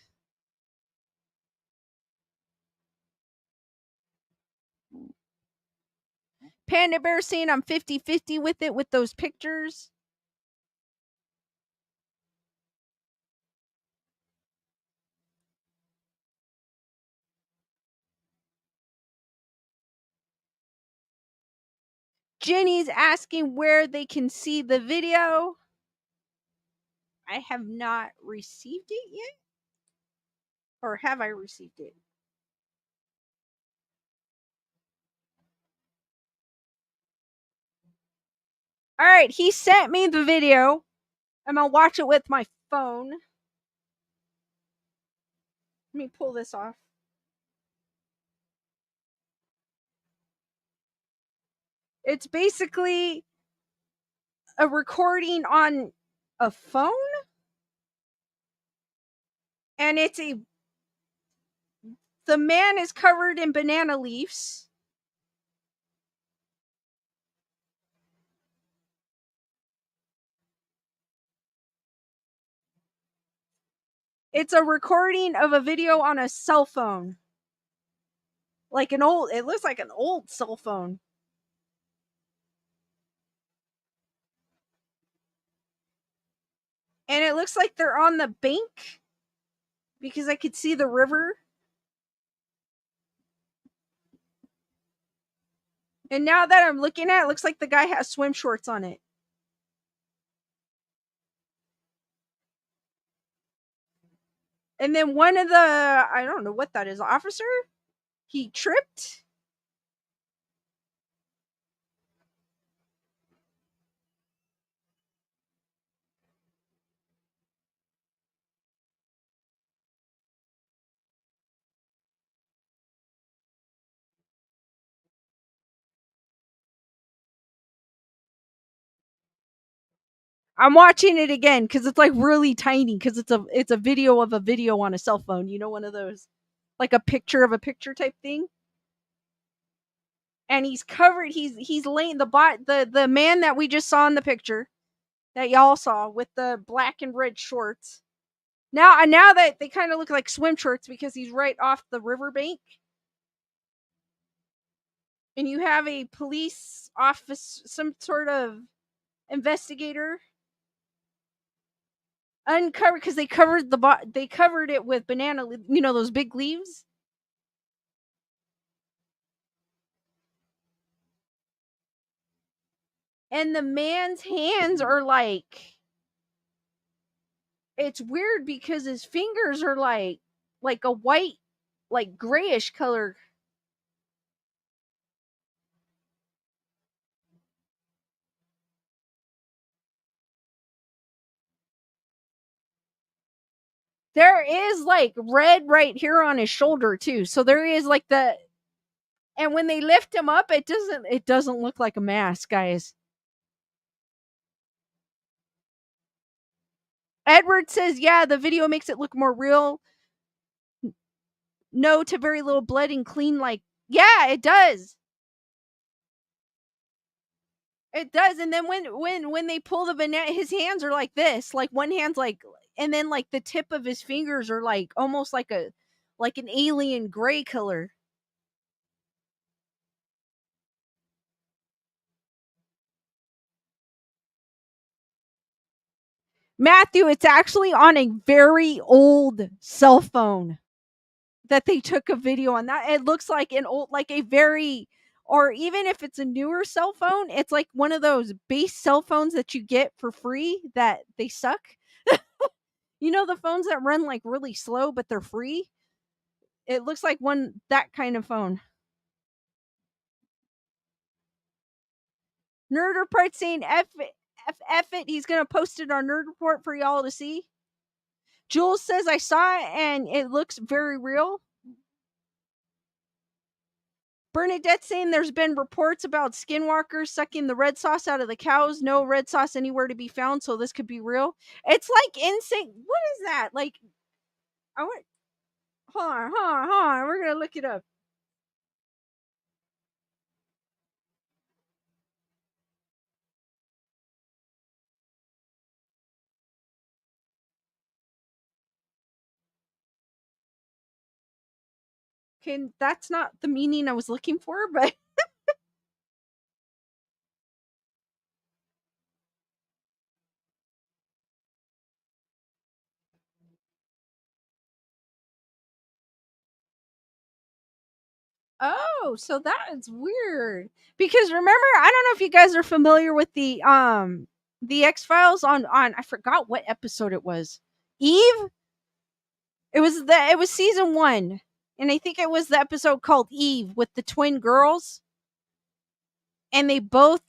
Panda Bear saying I'm 50-50 with it with those pictures. Jenny's asking where they can see the video. I have not received it yet. Or have I received it? All right, he sent me the video. I'm going to watch it with my phone. Let me pull this off. It's basically a recording on a phone. And the man is covered in banana leaves. It's a recording of a video on a cell phone. It looks like an old cell phone. And it looks like they're on the bank because I could see the river. And now that I'm looking at it, looks like the guy has swim shorts on it. And then one of the, I don't know what that is, officer? He tripped. I'm watching it again because it's like really tiny because it's a video of a video on a cell phone. You know, one of those, like a picture of a picture type thing. And he's covered. He's laying the man that we just saw in the picture that y'all saw with the black and red shorts. Now that they kind of look like swim shorts because he's right off the riverbank. And you have a police office, some sort of investigator, uncovered because they covered they covered it with banana, you know, those big leaves. And the man's hands are like, it's weird because his fingers are like a white, like grayish color. There is like red right here on his shoulder too. So there is like the and when they lift him up, it doesn't look like a mask, guys. Edward says, yeah, the video makes it look more real. No to very little blood and clean like yeah, it does. It does. And then when they pull the banana, his hands are like this. Like one hand's like and then like the tip of his fingers are like almost like an alien gray color. Matthew, it's actually on a very old cell phone that they took a video on. That it looks like an old like a very or even if it's a newer cell phone, it's like one of those base cell phones that you get for free that they suck. You know the phones that run like really slow but they're free? It looks like one that kind of phone. Nerd Report saying F it. He's gonna post it on Nerd Report for y'all to see. Jules says I saw it and it looks very real. Bernadette saying there's been reports about skinwalkers sucking the red sauce out of the cows. No red sauce anywhere to be found, so this could be real. It's like insane. What is that? Like, I want. Hold on. We're gonna look it up. Okay, that's not the meaning I was looking for, but oh, so that's weird. Because remember, I don't know if you guys are familiar with the X Files on I forgot what episode it was. Eve. It was season 1, and I think it was the episode called Eve with the twin girls, and they both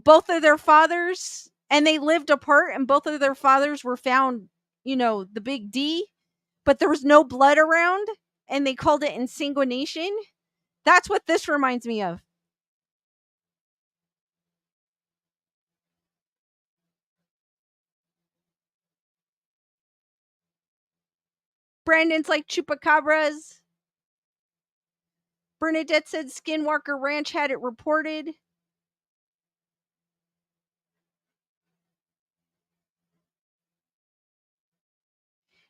of their fathers and they lived apart, and both of their fathers were found, the big D, but there was no blood around, and they called it insanguination. That's what this reminds me of. Brandon's like chupacabras. Bernadette said Skinwalker Ranch had it reported.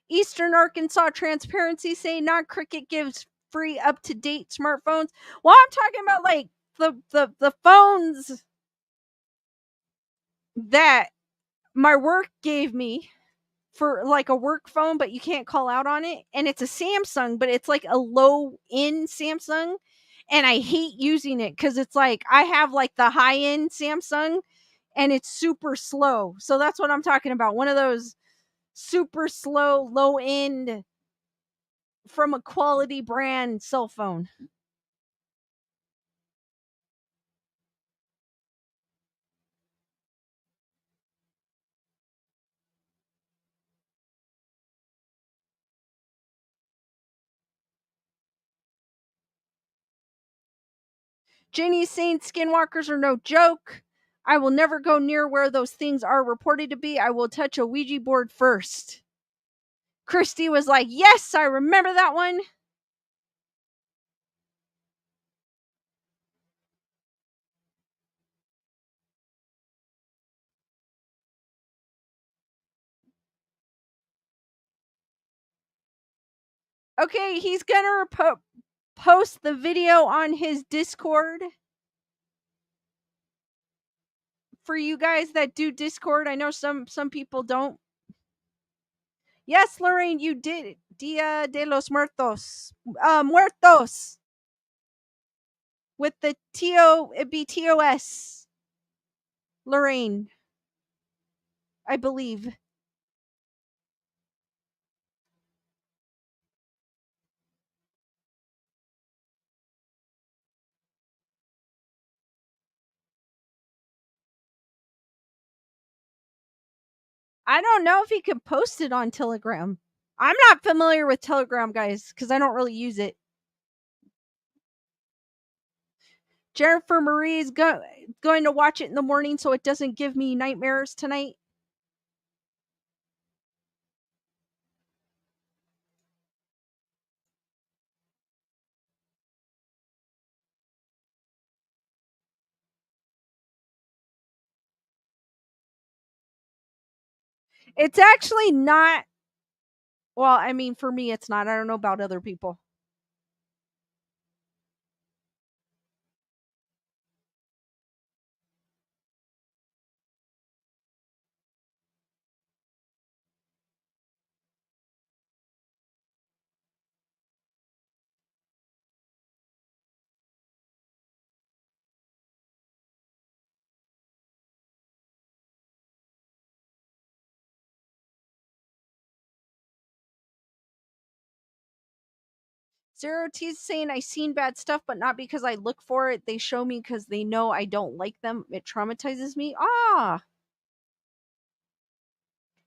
Eastern Arkansas Transparency saying not Cricket gives free up to date smartphones. Well, I'm talking about like the phones that my work gave me for like a work phone, but you can't call out on it. And it's a Samsung, but it's like a low end Samsung. And I hate using it because it's like I have like the high end Samsung and it's super slow. So that's what I'm talking about. One of those super slow, low end from a quality brand cell phone. Jenny's saying skinwalkers are no joke. I will never go near where those things are reported to be. I will touch a Ouija board first. Christy was like, yes, I remember that one. Okay, he's gonna post the video on his Discord for you guys that do Discord. I know some people don't. Yes, Lorraine, you did it. Dia de los Muertos. Muertos. With the T-O, it'd be TOS. Lorraine, I believe. I don't know if he could post it on Telegram. I'm not familiar with Telegram, guys, because I don't really use it. Jennifer Marie is going to watch it in the morning so it doesn't give me nightmares tonight. It's actually not. Well, I mean, for me, it's not. I don't know about other people. Zero T's saying I seen bad stuff, but not because I look for it. They show me because they know I don't like them. It traumatizes me. Ah.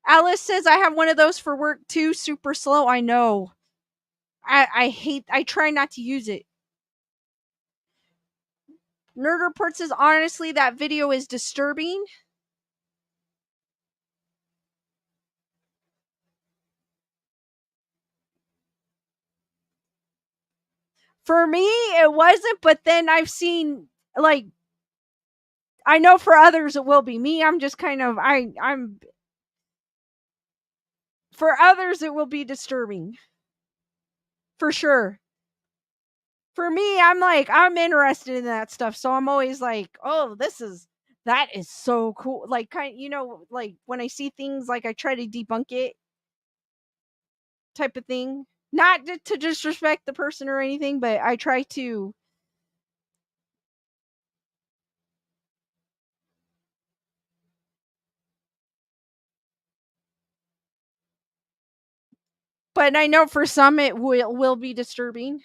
Alice says I have one of those for work too. Super slow. I know. I try not to use it. Nerd Report says honestly that video is disturbing. For me, it wasn't, but then I've seen like I know for others it will be. Me, I'm just kind of I'm for others it will be disturbing. For sure. For me, I'm like I'm interested in that stuff, so I'm always like, "Oh, that is so cool." Like like when I see things like I try to debunk it type of thing. Not to disrespect the person or anything, but I try to. But I know for some it will be disturbing.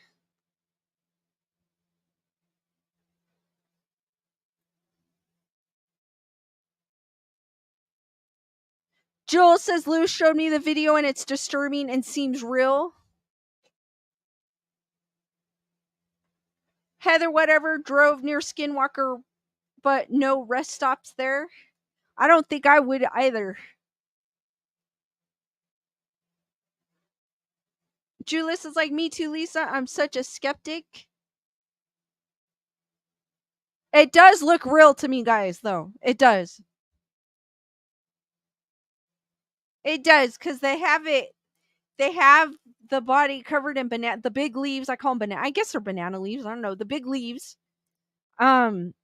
Jules says Lou showed me the video and it's disturbing and seems real. Heather whatever drove near Skinwalker but no rest stops there. I don't think I would either. Julius is like, me too, Lisa. I'm such a skeptic. It does look real to me, guys, though. It does. It does, because they have the body covered in the big leaves. I call them banana. I guess they're banana leaves. I don't know. The big leaves. And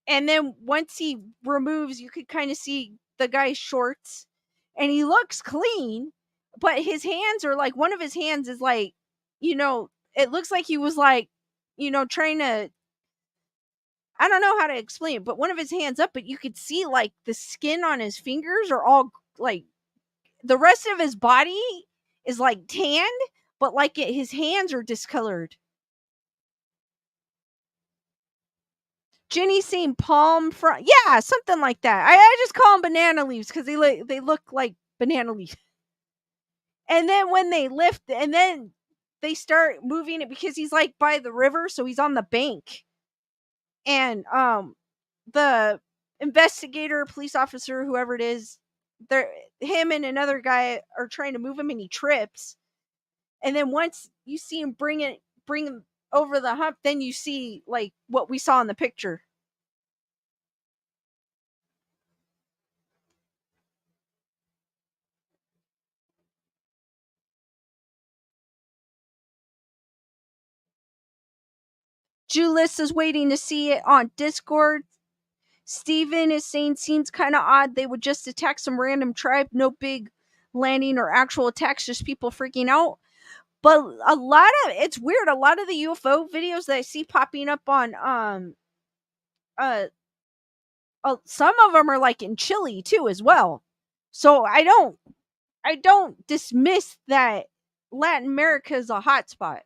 then once he removes, you could kind of see the guy's shorts, and he looks clean, but his hands are like one of his hands is like, it looks like he was like, trying to. I don't know how to explain it, but one of his hands up, but you could see like the skin on his fingers are all like the rest of his body is like tanned, but like his hands are discolored. Jenny's saying palm front, yeah, something like that. I just call them banana leaves because they look like banana leaves. And then when they lift, and then they start moving it because he's like by the river, so he's on the bank, and the investigator, police officer, whoever it is, him and another guy are trying to move him, and he trips. And then once you see him bring him over the hump, then you see like what we saw in the picture. Julius is waiting to see it on Discord. Steven is saying seems kind of odd. They would just attack some random tribe, no big landing or actual attacks, just people freaking out. But a lot of it's weird. A lot of the UFO videos that I see popping up on some of them are like in Chile too as well. So I don't dismiss that Latin America is a hotspot.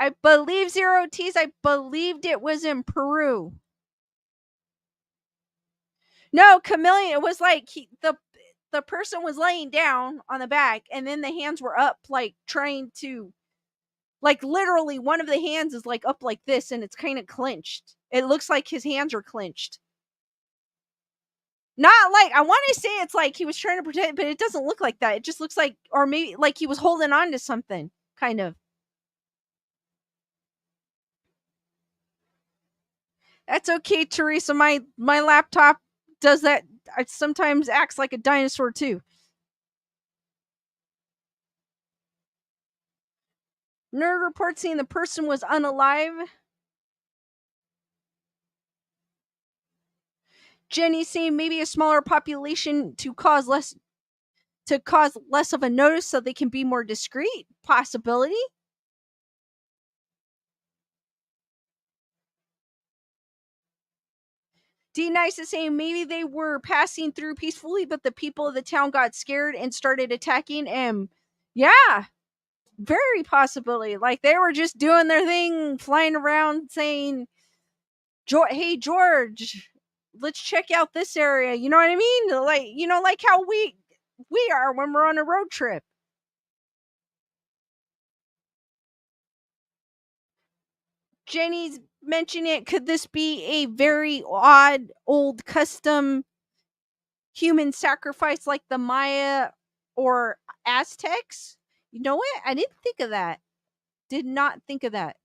I believe Zero T's. I believed it was in Peru. No, chameleon. It was like the person was laying down on the back, and then the hands were up, like trying to, like literally one of the hands is like up like this, and it's kind of clenched. It looks like his hands are clenched. Not like, I want to say it's like he was trying to protect, but it doesn't look like that. It just looks like, or maybe like he was holding on to something, kind of. That's okay, Teresa. My laptop does that. It sometimes acts like a dinosaur too. Nerd report saying the person was unalive. Jenny saying maybe a smaller population to cause less of a notice so they can be more discreet. Possibility. D Nice is saying maybe they were passing through peacefully, but the people of the town got scared and started attacking. And yeah, very possibility. Like they were just doing their thing, flying around saying, "Hey George, let's check out this area." You know what I mean? Like, like how we are when we're on a road trip. Jenny's mentioning it. Could this be a very odd old custom human sacrifice like the Maya or Aztecs? You know what? I didn't think of that. Did not think of that.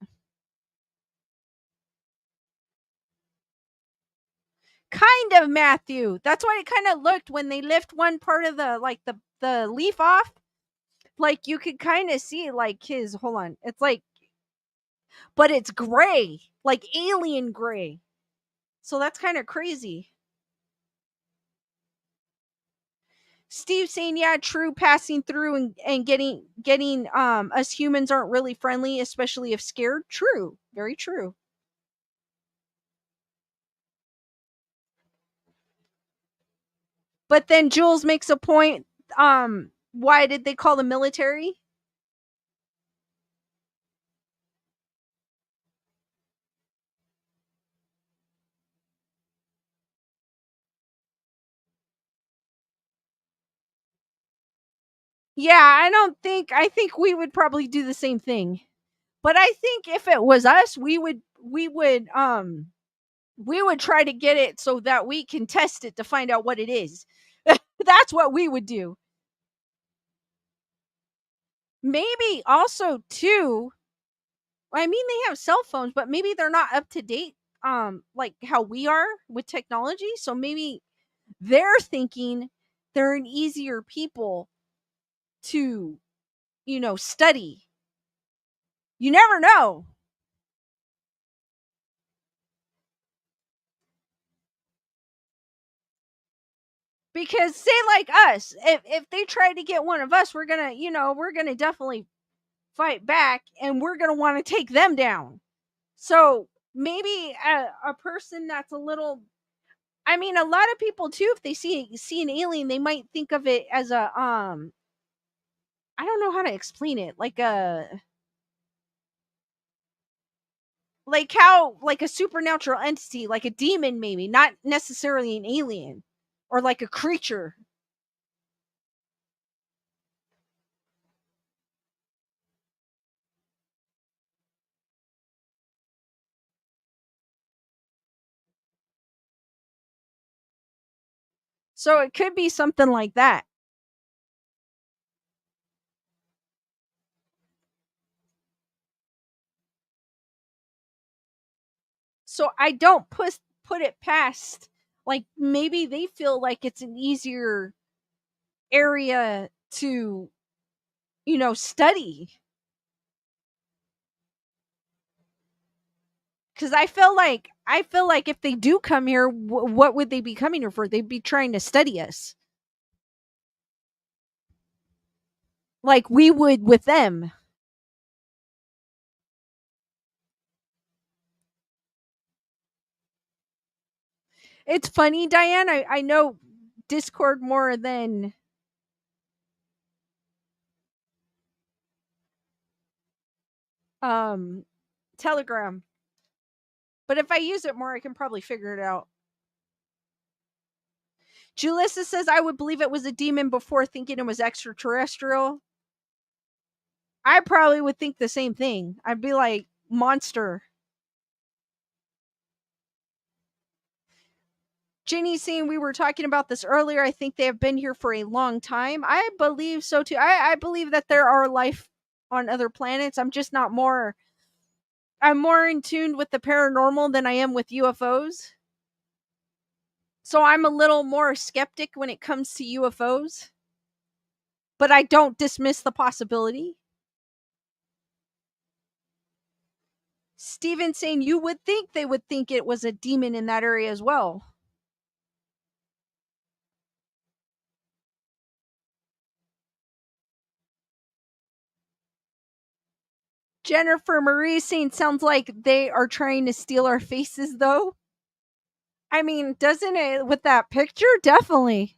Kind of, Matthew. That's why it kind of looked when they lift one part of the leaf off. Like you could kind of see like his, hold on. It's like, but it's gray, like alien gray. So that's kind of crazy. Steve saying, yeah, true, passing through and getting us humans aren't really friendly, especially if scared. True. Very true. But then Jules makes a point. Why did they call the military? Yeah, I think we would probably do the same thing. But I think if it was us, we would try to get it so that we can test it to find out what it is. That's what we would do. Maybe also too, I mean they have cell phones, but maybe they're not up to date like how we are with technology. So maybe they're thinking they're an easier people to, study. You never know. Because say like us, if they try to get one of us, we're gonna definitely fight back, and we're gonna want to take them down. So maybe a person that's a little, I mean, a lot of people too, if they see an alien, they might think of it as a I don't know how to explain it, like how, like a supernatural entity, like a demon, maybe not necessarily an alien, or like a creature. So it could be something like that. So I don't put it past, like maybe they feel like it's an easier area to, study. Cuz I feel like if they do come here, what would they be coming here for? They'd be trying to study us. Like we would with them. It's funny, Diane. I know Discord more than, um Telegram. But if I use it more, I can probably figure it out. Julissa says I would believe it was a demon before thinking it was extraterrestrial. I probably would think the same thing. I'd be like, monster. Jenny's saying we were talking about this earlier. I think they have been here for a long time. I believe so too. I believe that there are life on other planets. I'm more in tune with the paranormal than I am with UFOs. So I'm a little more skeptic when it comes to UFOs. But I don't dismiss the possibility. Steven saying you would think they would think it was a demon in that area as well. Jennifer Marie saying sounds like they are trying to steal our faces though. I mean, doesn't it with that picture? Definitely.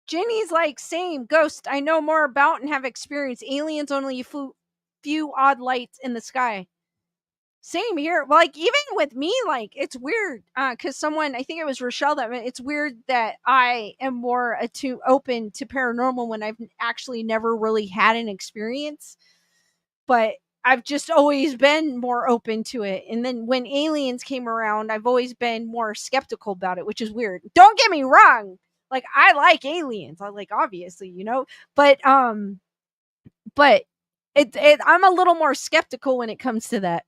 Jenny's like, same ghost. I know more about and have experienced. Aliens only few odd lights in the sky. Same here. Like even with me, like it's weird because someone, I think it was Rochelle, that it's weird that I am more open to paranormal when I've actually never really had an experience, but I've just always been more open to it. And then when aliens came around, I've always been more skeptical about it, which is weird. Don't get me wrong. Like I like aliens. I like obviously, but I'm a little more skeptical when it comes to that.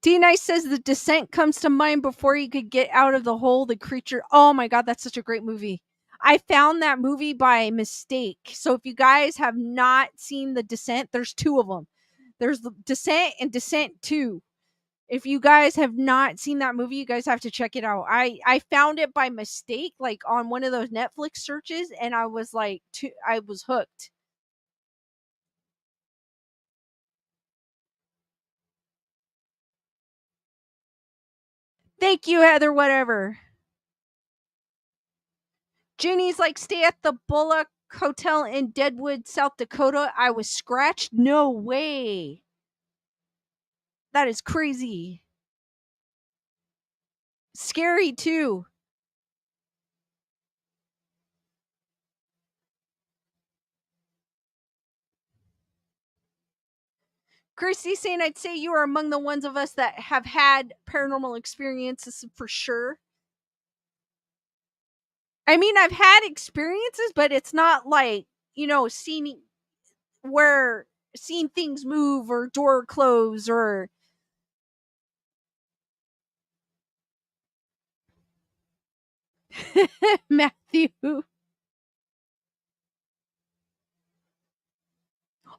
D Nice says the descent comes to mind before he could get out of the hole. The creature. Oh my god, that's such a great movie. I found that movie by mistake. So if you guys have not seen the descent, there's two of them. There's the descent and Descent 2. If you guys have not seen that movie, you guys have to check it out. I found it by mistake, like on one of those Netflix searches, and I was like, I was hooked. Thank you, Heather. Whatever. Jenny's like, stay at the Bullock Hotel in Deadwood, South Dakota. I was scratched. No way. That is crazy. Scary too. Christy saying, I'd say you are among the ones of us that have had paranormal experiences for sure. I mean, I've had experiences, but it's not like, seeing things move or door close or Matthew.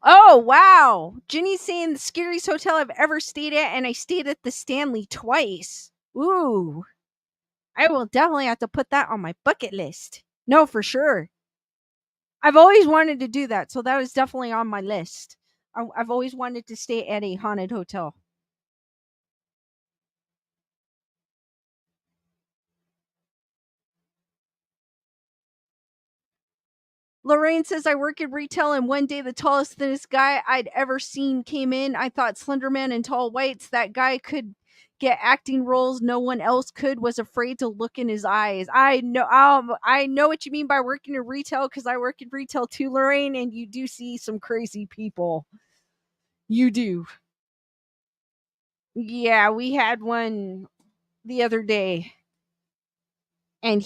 Oh, wow. Jenny's saying the scariest hotel I've ever stayed at, and I stayed at the Stanley twice. Ooh. I will definitely have to put that on my bucket list. No, for sure. I've always wanted to do that, so that was definitely on my list. I've always wanted to stay at a haunted hotel. Lorraine says, I work in retail, and one day the tallest, thinnest guy I'd ever seen came in. I thought Slenderman and Tall Whites, that guy could get acting roles no one else could, was afraid to look in his eyes. I know what you mean by working in retail because I work in retail too, Lorraine, and you do see some crazy people. You do. Yeah, we had one the other day, and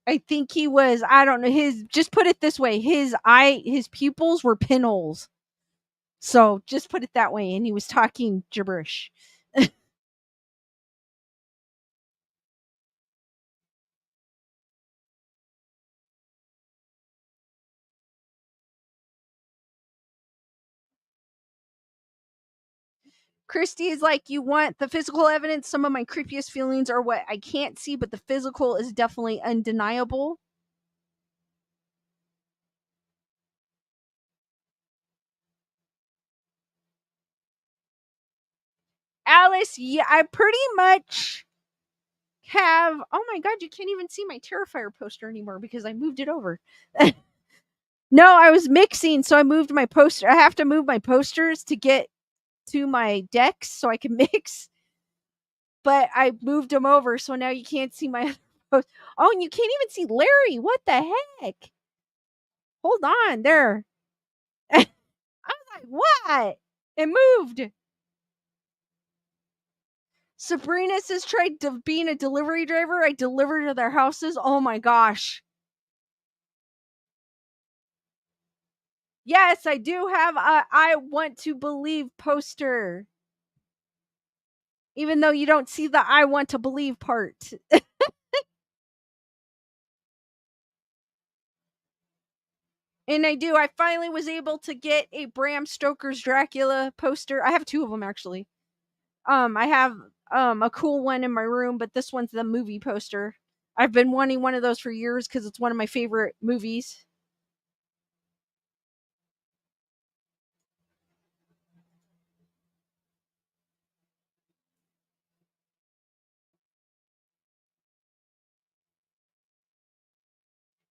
I think he was, I don't know, just put it this way, his pupils were pinholes. So just put it that way. And he was talking gibberish. Christy is like, you want the physical evidence? Some of my creepiest feelings are what I can't see, but the physical is definitely undeniable. Alice, yeah, I pretty much have. Oh my god, you can't even see my Terrifier poster anymore because I moved it over. No, I was mixing, so I moved my poster. I have to move my posters to get to my decks so I can mix. But I moved them over, so now you can't see my post. Oh, and you can't even see Larry. What the heck? Hold on, there. I was like, what? It moved. Sabrina says tried being a delivery driver. I deliver to their houses. Oh my gosh. Yes, I do have a I want to believe poster. Even though you don't see the I want to believe part. And I do. I finally was able to get a Bram Stoker's Dracula poster. I have two of them actually. I have a cool one in my room, but this one's the movie poster. I've been wanting one of those for years because it's one of my favorite movies.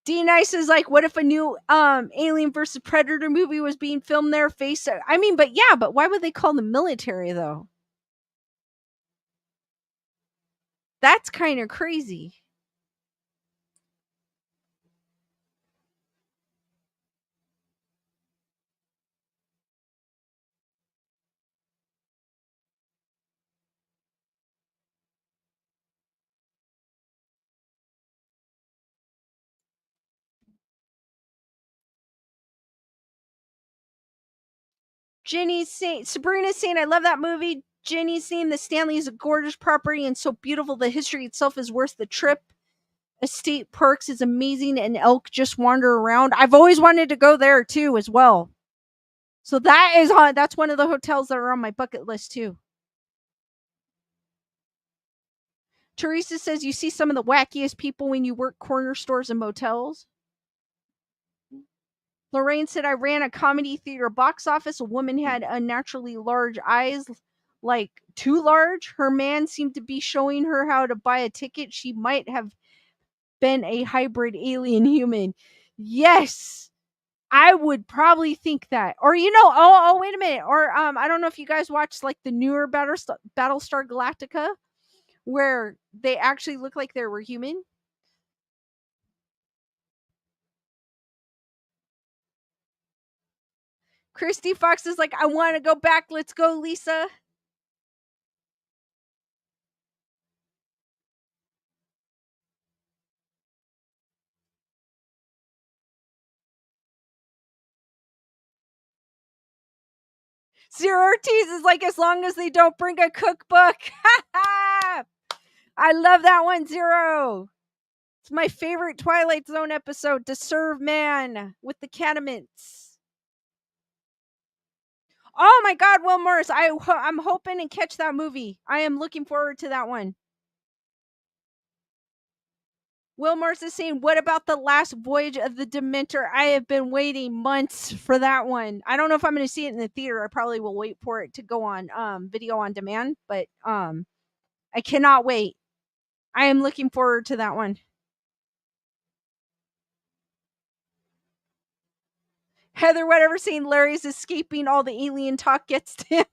D Nice is like, what if a new Alien versus Predator movie was being filmed there? Face, I mean, but yeah, but why would they call the military though? That's kind of crazy. Jenny's saying, Sabrina's saying, I love that movie. Jenny's saying the Stanley is a gorgeous property and so beautiful. The history itself is worth the trip. Estate Parks is amazing and elk just wander around. I've always wanted to go there too as well. So that's one of the hotels that are on my bucket list too. Teresa says you see some of the wackiest people when you work corner stores and motels. Lorraine said I ran a comedy theater box office. A woman had unnaturally large eyes, like too large. Her man seemed to be showing her how to buy a ticket. She might have been a hybrid alien human. Yes. I would probably think that. Or wait a minute. Or I don't know if you guys watched like the newer Battlestar Galactica where they actually look like they were human. Christy Fox is like, I want to go back. Let's go, Lisa. Zero Ortiz is like, as long as they don't bring a cookbook. I love that one, Zero. It's my favorite Twilight Zone episode, To Serve Man with the Catamints. Oh my God, Will Morris. I'm hoping to catch that movie. I am looking forward to that one. Will Morris is saying, what about the last voyage of the Dementor? I have been waiting months for that one. I don't know if I'm going to see it in the theater. I probably will wait for it to go on video on demand, but I cannot wait. I am looking forward to that one. Heather, whatever, saying Larry's escaping all the alien talk gets to him.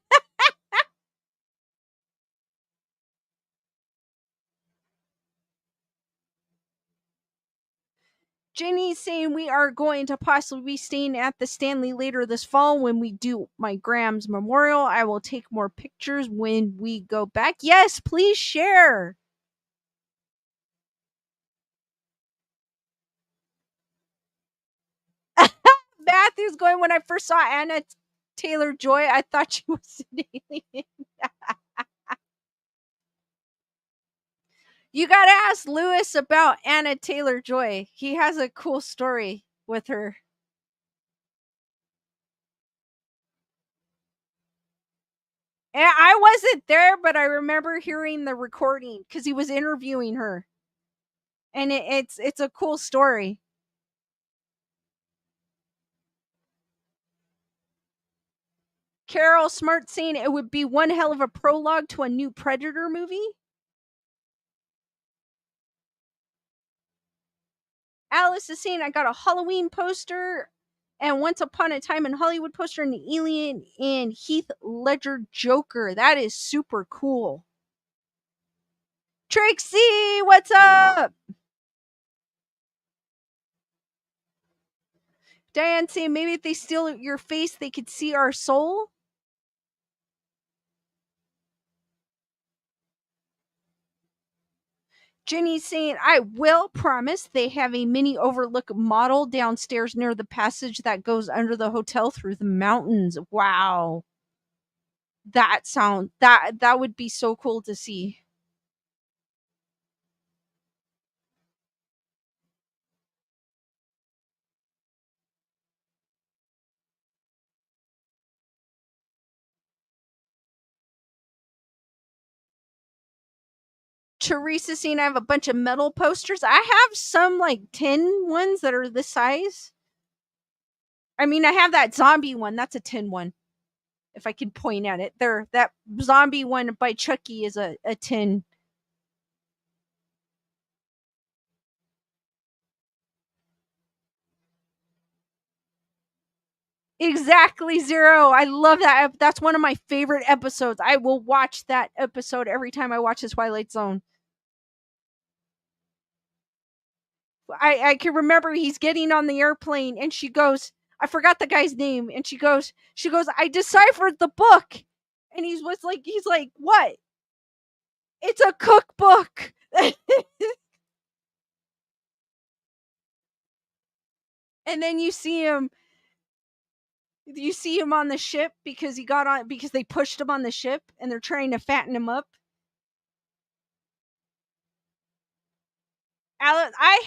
Jenny's saying we are going to possibly be staying at the Stanley later this fall when we do my Graham's memorial. I will take more pictures when we go back. Yes, please share. Matthew's going, when I first saw Anna Taylor Joy, I thought she was an alien. You got to ask Lewis about Anna Taylor Joy. He has a cool story with her. And I wasn't there, but I remember hearing the recording because he was interviewing her, and it's a cool story. Carol Smart saying it would be one hell of a prologue to a new Predator movie. Alice is saying I got a Halloween poster and Once Upon a Time in Hollywood poster and the Alien and Heath Ledger Joker. That is super cool. Trixie, what's up? Diane saying maybe if they steal your face, they could see our soul. Jenny's saying, I will promise they have a mini overlook model downstairs near the passage that goes under the hotel through the mountains. Wow. That would be so cool to see. Teresa saying I have a bunch of metal posters. I have some like tin ones that are this size. I mean, I have that zombie one. That's a tin one. If I can point at it. There, that zombie one by Chucky is a tin. Exactly, Zero. I love that. That's one of my favorite episodes. I will watch that episode every time I watch the Twilight Zone. I can remember he's getting on the airplane and she goes, I forgot the guy's name, and she goes, I deciphered the book. And he's like, what? It's a cookbook. And then you see him on the ship because they pushed him on the ship and they're trying to fatten him up. Alice, I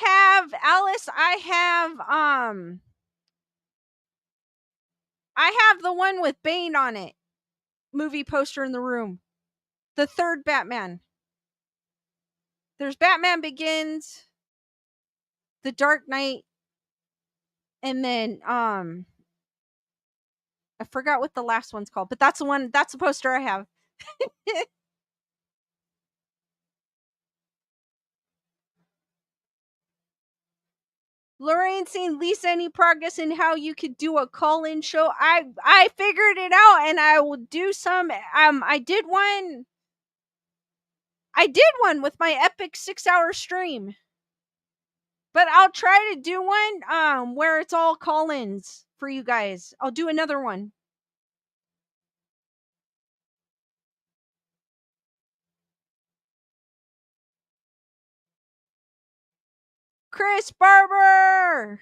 have the one with Bane on it. Movie poster in the room. The third Batman. There's Batman Begins, The Dark Knight, and then I forgot what the last one's called, but that's the poster I have. Lorraine saying, Lisa, any progress in how you could do a call-in show? I figured it out and I will do some. I did one with my epic 6-hour stream. But I'll try to do one where it's all call-ins for you guys. I'll do another one. Chris Barber!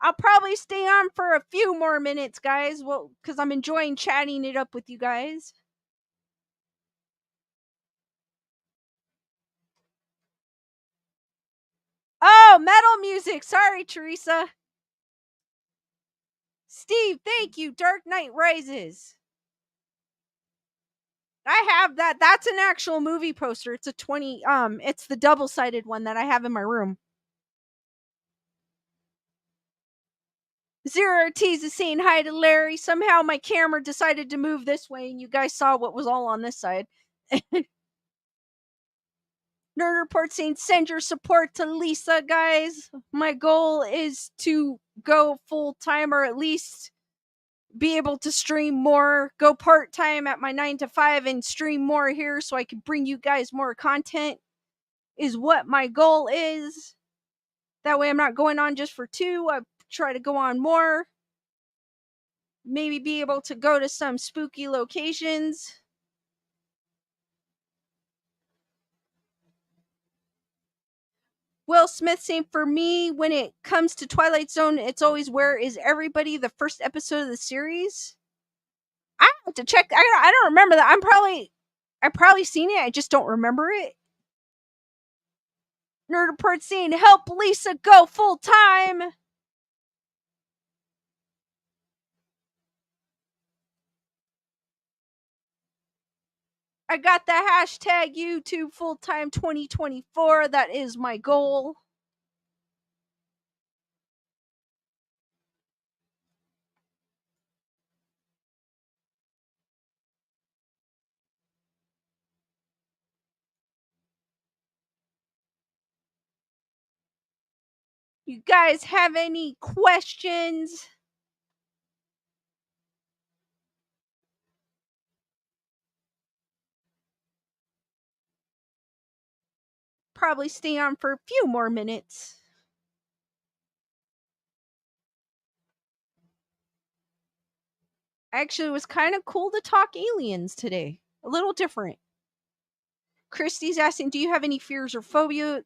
I'll probably stay on for a few more minutes, guys. Well, because I'm enjoying chatting it up with you guys. Oh, metal music. Sorry, Teresa. Steve, thank you. Dark Knight Rises. I have that. That's an actual movie poster. It's a 20 it's the double-sided one that I have in my room. Zero T's is saying hi to Larry. Somehow my camera decided to move this way and you guys saw what was all on this side. Nerd Report saying send your support to Lisa, guys. My goal is to go full-time or at least be able to stream more, go part-time at my 9 to 5 and stream more here so I can bring you guys more content is what my goal is. That way I'm not going on just for 2. I try to go on more. Maybe be able to go to some spooky locations. Will Smith saying, for me, when it comes to Twilight Zone, it's always Where Is Everybody, the first episode of the series. I have to check. I don't remember that. I've probably seen it. I just don't remember it. Nerd Report saying, help Lisa go full time. I got the hashtag YouTube full-time 2024. That is my goal. You guys have any questions? Probably stay on for a few more minutes. Actually, it was kind of cool to talk aliens today. A little different. Christy's asking, do you have any fears or phobias?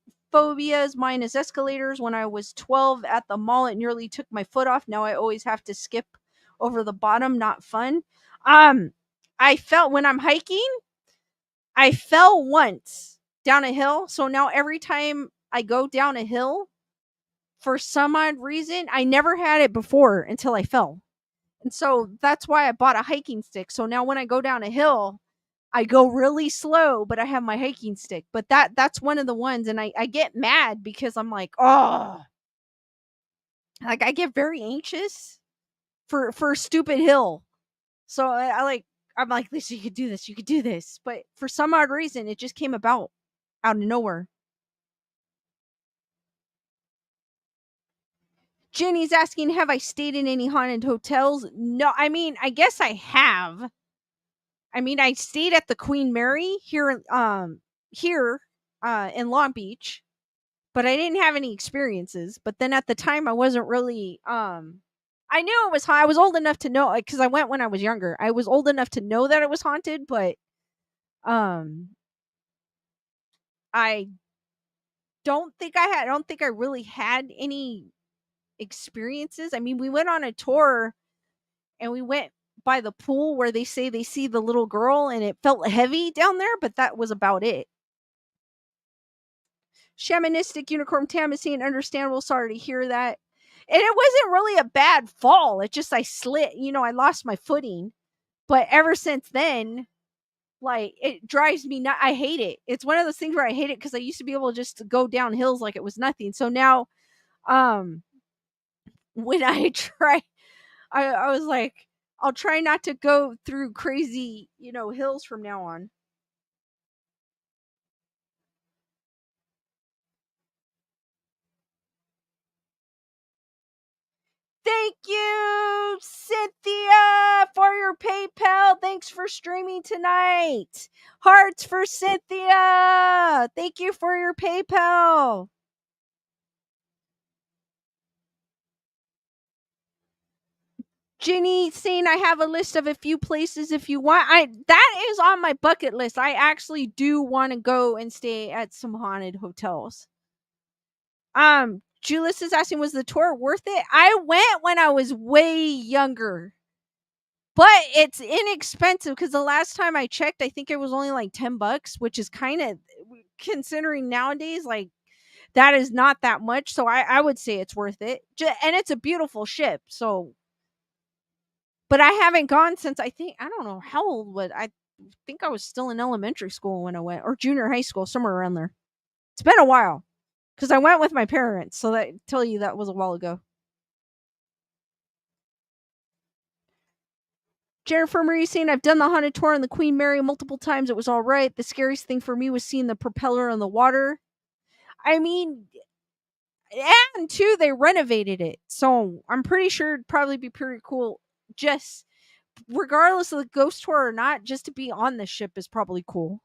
Mine is escalators. When I was 12 at the mall, it nearly took my foot off. Now I always have to skip over the bottom. Not fun. I felt when I'm hiking, I fell once down a hill. So now every time I go down a hill, for some odd reason, I never had it before until I fell. And so that's why I bought a hiking stick. So now when I go down a hill, I go really slow, but I have my hiking stick. But that's one of the ones, and I get mad because I'm like, oh, like I get very anxious for a stupid hill. So I'm like, Lisa, you could do this, you could do this. But for some odd reason, it just came about out of nowhere. Jenny's asking, have I stayed in any haunted hotels? No, I mean, I guess I have. I mean, I stayed at the Queen Mary here in Long Beach, but I didn't have any experiences. But then at the time, I wasn't really I knew it was I was old enough to know, because I went when I was younger. I was old enough to know that it was haunted, but um I I don't think I really had any experiences. I mean, we went on a tour and we went by the pool where they say they see the little girl and it felt heavy down there, but that was about it. Shamanistic Unicorn Tam is saying, understandable, sorry to hear that. And it wasn't really a bad fall. It just I slid, I lost my footing. But ever since then, like it drives me not I hate it. It's one of those things where I hate it because I used to be able to just go down hills like it was nothing. So now um when I try I was like, I'll try not to go through crazy, hills from now on. Thank you, Cynthia, for your PayPal. Thanks for streaming tonight. Hearts for Cynthia. Thank you for your PayPal. Ginny saying I have a list of a few places if you want. That is on my bucket list. I actually do want to go and stay at some haunted hotels. Julius is asking, was the tour worth it? I went when I was way younger. But it's inexpensive because the last time I checked, I think it was only like $10, which is kind of considering nowadays, like that is not that much. So I would say it's worth it. And it's a beautiful ship. So, but I haven't gone since I don't know how old was I think I was still in elementary school when I went, or junior high school, somewhere around there. It's been a while because I went with my parents. So that tell you that was a while ago. Jennifer Marie saying, I've done the haunted tour on the Queen Mary multiple times. It was all right. The scariest thing for me was seeing the propeller in the water. I mean, and two, they renovated it. So I'm pretty sure it'd probably be pretty cool. Just regardless of the ghost tour or not, just to be on the ship is probably cool.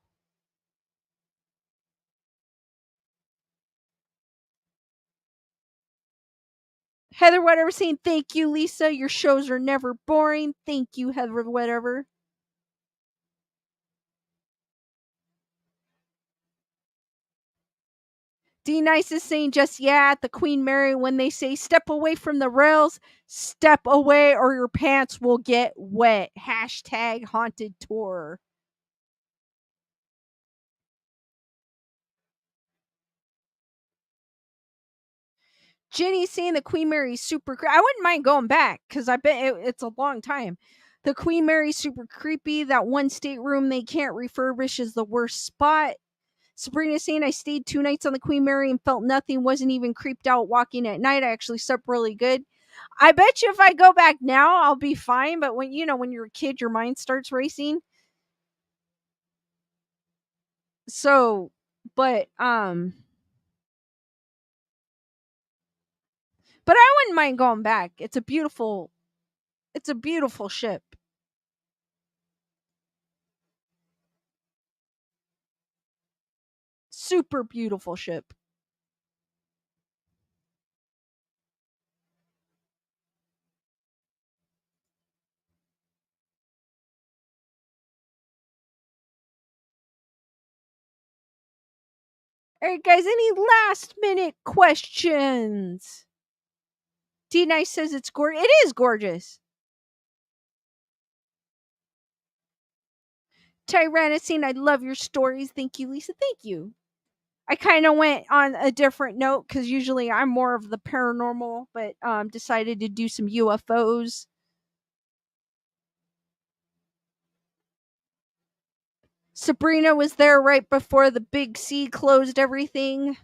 Heather Whatever saying, thank you, Lisa. Your shows are never boring. Thank you, Heather Whatever. D Nice is saying, just yeah, at the Queen Mary, when they say step away from the rails, step away or your pants will get wet. Hashtag haunted tour. Jenny's saying the Queen Mary's super. I wouldn't mind going back because I bet it's a long time. The Queen Mary's super creepy. That one stateroom they can't refurbish is the worst spot. Sabrina saying I stayed 2 nights on the Queen Mary and felt nothing, wasn't even creeped out walking at night. I actually slept really good. I bet you if I go back now, I'll be fine. But when when you're a kid, your mind starts racing. So, but I wouldn't mind going back. It's a beautiful ship. Super beautiful ship. All right, guys, any last minute questions? D Nice says it's gorgeous. It is gorgeous. Tyrannocene, I love your stories. Thank you, Lisa. Thank you. I kind of went on a different note because usually I'm more of the paranormal, but decided to do some UFOs. Sabrina was there right before the big sea closed everything.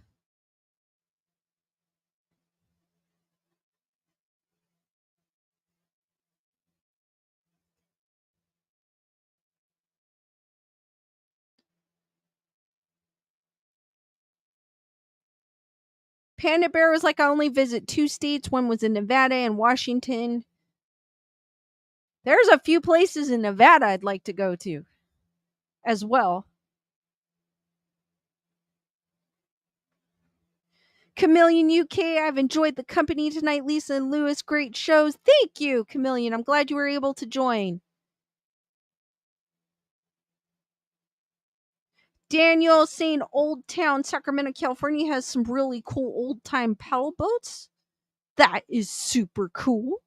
Panda Bear was like, I only visit 2 states. One was in Nevada and Washington. There's a few places in Nevada I'd like to go to as well. Chameleon UK, I've enjoyed the company tonight. Lisa and Lewis, great shows. Thank you, Chameleon. I'm glad you were able to join. Daniel saying Old Town, Sacramento, California has some really cool old time paddle boats. That is super cool.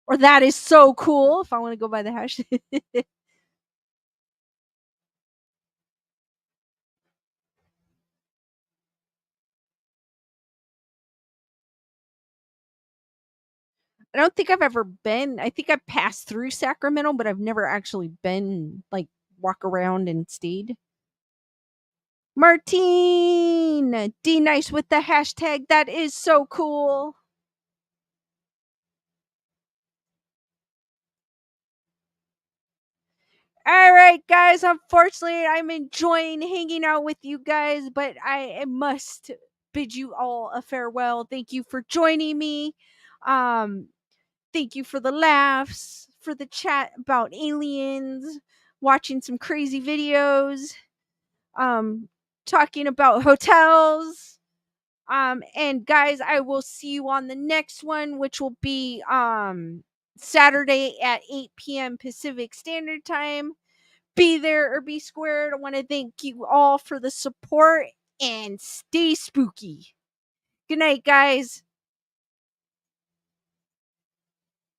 Or that is so cool if I want to go by the hash. I don't think I've ever been. I think I passed through Sacramento, but I've never actually been, like, walk around and stayed. Martine! D Nice with the hashtag. That is so cool. All right, guys. Unfortunately, I'm enjoying hanging out with you guys, but I must bid you all a farewell. Thank you for joining me. Thank you for the laughs, for the chat about aliens, watching some crazy videos, talking about hotels. And guys, I will see you on the next one, which will be Saturday at 8 p.m. Pacific Standard Time. Be there or be squared. I want to thank you all for the support and stay spooky. Good night, guys.